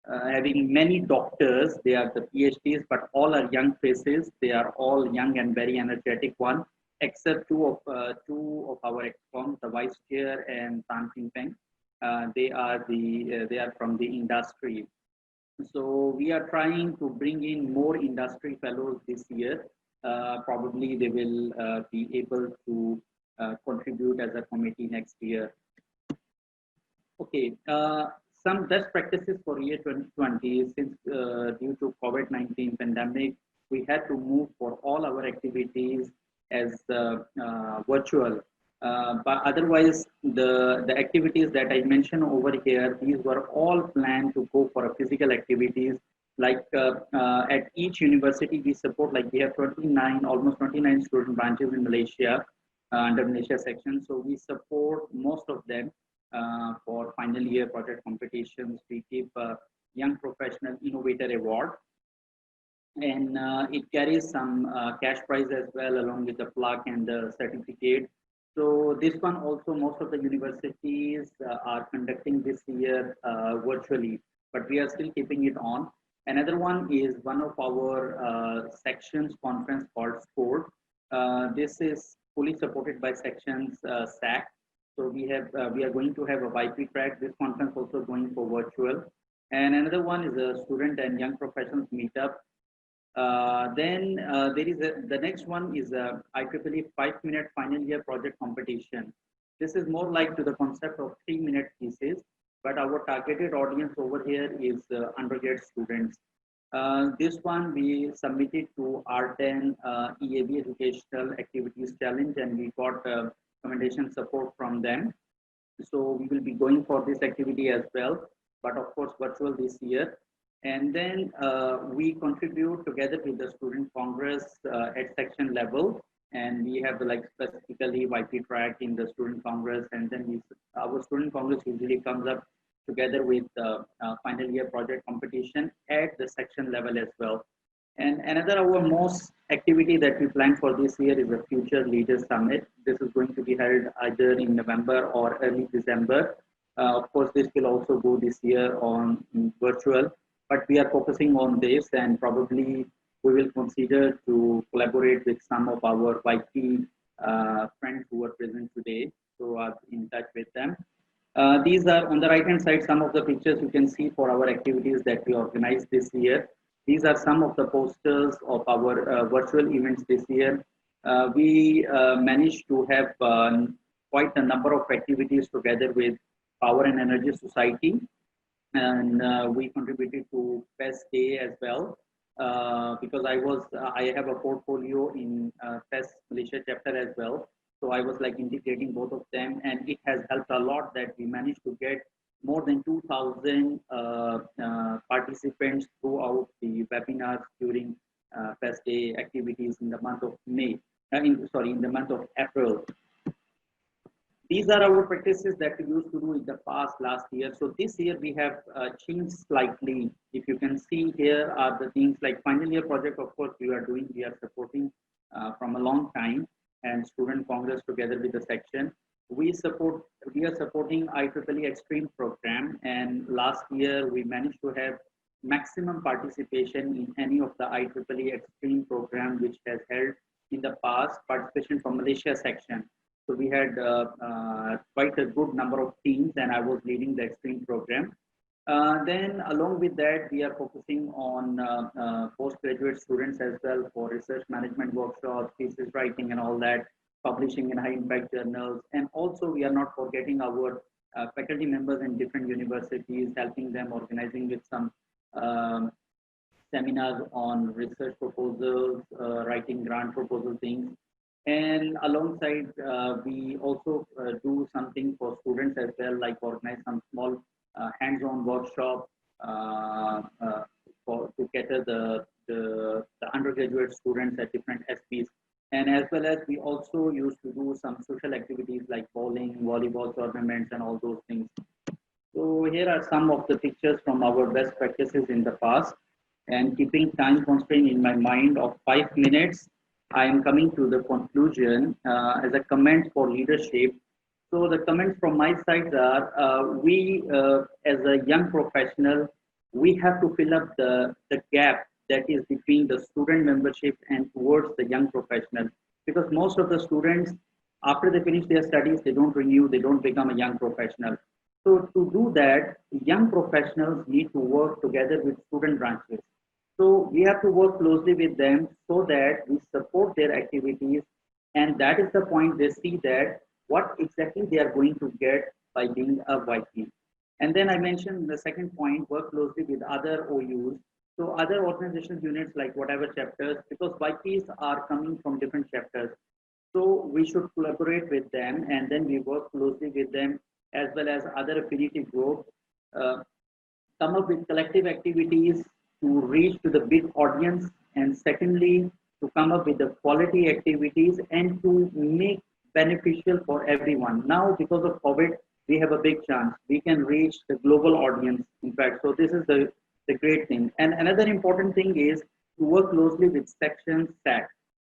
having many doctors. They are the PhDs, but all are young faces. They are all young and very energetic one, except two of our ex-coms, the vice chair and Tan Ping Peng. They are from the industry. So we are trying to bring in more industry fellows this year. Probably they will be able to contribute as a committee next year. Okay, some best practices for year 2020. Since due to COVID-19 pandemic, we had to move for all our activities as virtual. But otherwise, the activities that I mentioned over here, these were all planned to go for a physical activities. Like at each university, we support, like we have almost 29 student branches in Malaysia, under Malaysia section. So we support most of them for final year project competitions. We give a Young Professional Innovator Award. And it carries some cash prize as well, along with the plaque and the certificate. So this one also, most of the universities are conducting this year virtually, but we are still keeping it on. Another one is one of our sections conference called SPORT. This is fully supported by sections SAC. So we are going to have a YP track. This conference also going for virtual. And another one is a student and young professionals meetup. Then there is the next one is a IEEE 5-minute final year project competition. This is more like to the concept of 3-minute pieces, but our targeted audience over here is undergrad students. This one we submitted to R10 EAB Educational Activities Challenge, and we got recommendation support from them. So we will be going for this activity as well, but of course virtual this year. And then we contribute together with the Student Congress at section level. And we have the like specifically YP track in the student congress, and then our student congress usually comes up together with final year project competition at the section level as well. And another our most activity that we plan for this year is the Future Leaders Summit. This is going to be held either in November or early December. Of course, this will also go this year on virtual, but we are focusing on this, and probably we will consider to collaborate with some of our YP friends who are present today. So I'm in touch with them. These are on the right hand side, some of the pictures you can see for our activities that we organized this year. These are some of the posters of our virtual events this year. We managed to have quite a number of activities together with Power and Energy Society, and we contributed to PES Day as well. Because I have a portfolio in PES Malaysia chapter as well. So I was like integrating both of them, and it has helped a lot that we managed to get more than 2,000 participants throughout the webinars during PES Day activities in the month of May. In the month of April. These are our practices that we used to do in the past last year. So this year we have changed slightly. If you can see here are the things like final year project, of course, we are supporting from a long time, and student congress together with the section. We are supporting IEEE Extreme program, and last year we managed to have maximum participation in any of the IEEE Extreme program which has held in the past, participation from Malaysia section. So we had quite a good number of teams, and I was leading the Extreme program. Then along with that, we are focusing on postgraduate students as well for research management workshops, thesis writing and all that, publishing in high impact journals. And also we are not forgetting our faculty members in different universities, helping them organizing with some seminars on research proposals, writing grant proposal things. And alongside, we also do something for students as well, like organize some small hands-on workshop to cater the undergraduate students at different SPs. And as well as we also used to do some social activities like bowling, volleyball tournaments, and all those things. So here are some of the pictures from our best practices in the past. And keeping time constraint in my mind of 5 minutes, I am coming to the conclusion as a comment for leadership. So the comments from my side are, we as a young professional, we have to fill up the gap that is between the student membership and towards the young professional. Because most of the students, after they finish their studies, they don't renew, they don't become a young professional. So to do that, young professionals need to work together with student branches. So we have to work closely with them so that we support their activities, and that is the point they see that what exactly they are going to get by being a YP. And then I mentioned the second point, work closely with other OUs. So other organizational units like whatever chapters, because YPs are coming from different chapters. So we should collaborate with them, and then we work closely with them as well as other affinity groups, come up with collective activities to reach to the big audience, and secondly, to come up with the quality activities and to make beneficial for everyone. Now, because of COVID, we have a big chance. We can reach the global audience, in fact. So this is the great thing. And another important thing is to work closely with section SAC,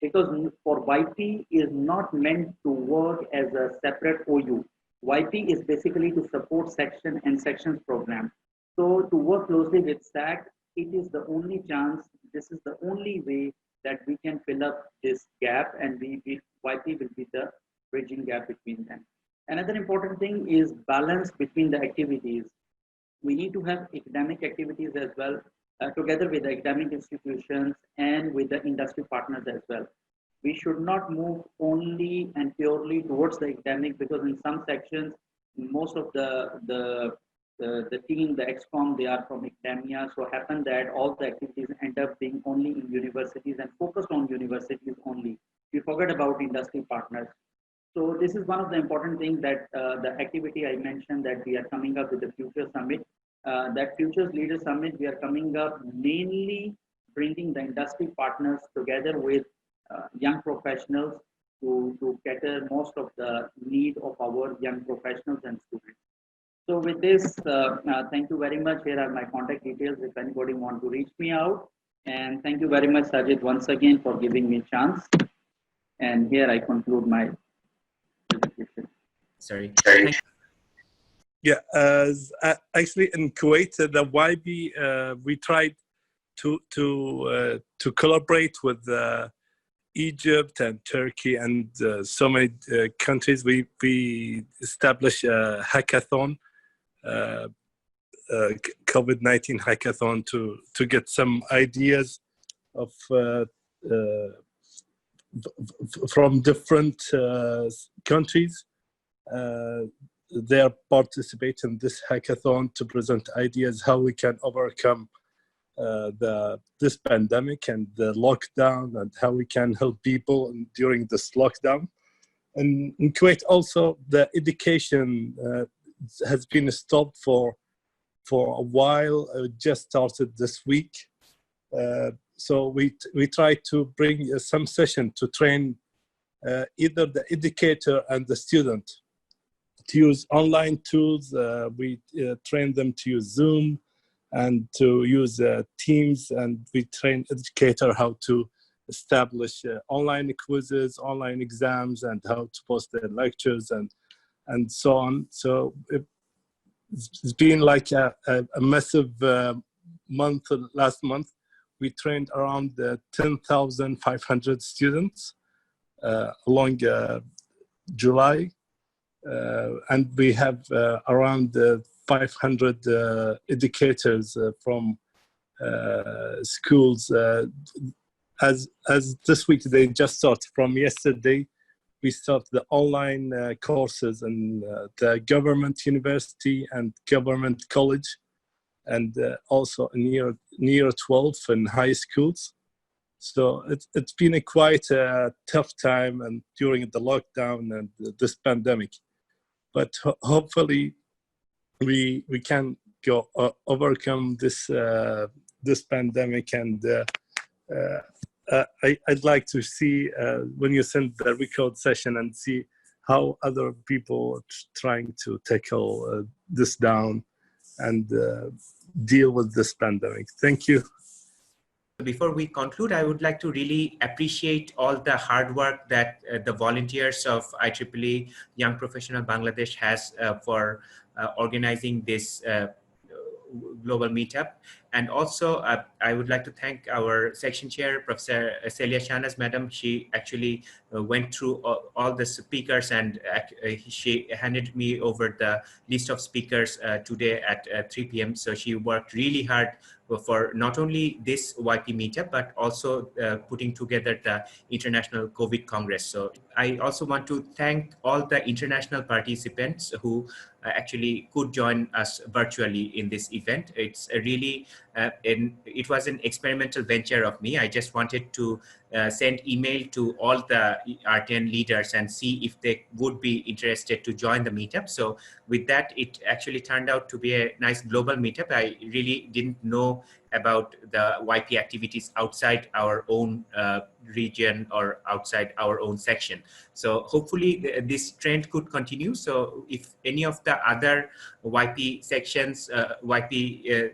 because for YP is not meant to work as a separate OU. YP is basically to support section and sections program. So to work closely with SAC, it is the only chance, this is the only way that we can fill up this gap, and YP will be the bridging gap between them. Another important thing is balance between the activities. We need to have academic activities as well, together with the academic institutions and with the industry partners as well. We should not move only and purely towards the academic, because in some sections, most of the team, the XCOM, they are from academia. So happen that all the activities end up being only in universities and focused on universities only. We forget about industry partners. So this is one of the important things that the activity I mentioned that we are coming up with the Future Summit. That Futures Leader Summit, we are coming up mainly bringing the industry partners together with young professionals to cater most of the need of our young professionals and students. So with this, thank you very much. Here are my contact details if anybody want to reach me out. And thank you very much, Sajid, once again for giving me a chance. And here I conclude my presentation. Sorry. Yeah, actually in Kuwait, the YB, we tried to collaborate with Egypt and Turkey and so many countries. We established a hackathon, COVID-19 hackathon, to get some ideas of from different countries. They are participating in this hackathon to present ideas how we can overcome this pandemic and the lockdown, and how we can help people during this lockdown. And in Kuwait also, the education has been stopped for a while. It just started this week. So we try to bring some session to train either the educator and the student to use online tools. We train them to use Zoom and to use Teams, and we train educator how to establish online quizzes, online exams, and how to post their lectures and so on. So it's been like a massive month. Last month, we trained around 10,500 students along July. And we have around 500 educators from schools. As this week, they just started. From yesterday, we started the online courses in the government university and government college, and also near 12 in high schools. So it's been a quite tough time, and during the lockdown and this pandemic. But hopefully we can go overcome this this pandemic. And I'd like to see when you send the record session and see how other people are trying to tackle this down and deal with this pandemic. Thank you. Before we conclude, I would like to really appreciate all the hard work that the volunteers of IEEE Young Professional Bangladesh has for organizing this global meetup. And also, I would like to thank our section chair, Professor Celia Shahnaz, madam. She actually went through all the speakers, and she handed me over the list of speakers today at 3 p.m. So she worked really hard for not only this YP meetup, but also putting together the International COVID Congress. So I also want to thank all the international participants who actually could join us virtually in this event. It's a really, it was an experimental venture of me. I just wanted to send email to all the RTN leaders and see if they would be interested to join the meetup. So with that, it actually turned out to be a nice global meetup. I really didn't know about the YP activities outside our own region or outside our own section. So hopefully this trend could continue. So if any of the other YP sections, YP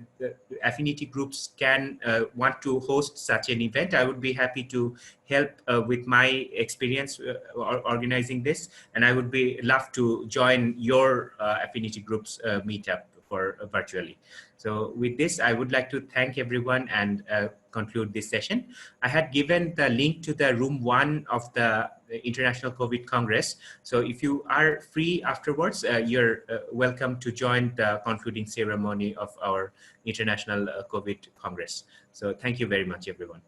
affinity groups can want to host such an event, I would be happy to help with my experience organizing this. And I would be love to join your affinity groups meetup for virtually. So with this, I would like to thank everyone and conclude this session. I had given the link to the room 1 of the International COVID Congress. So if you are free afterwards, you're welcome to join the concluding ceremony of our International COVID Congress. So thank you very much, everyone.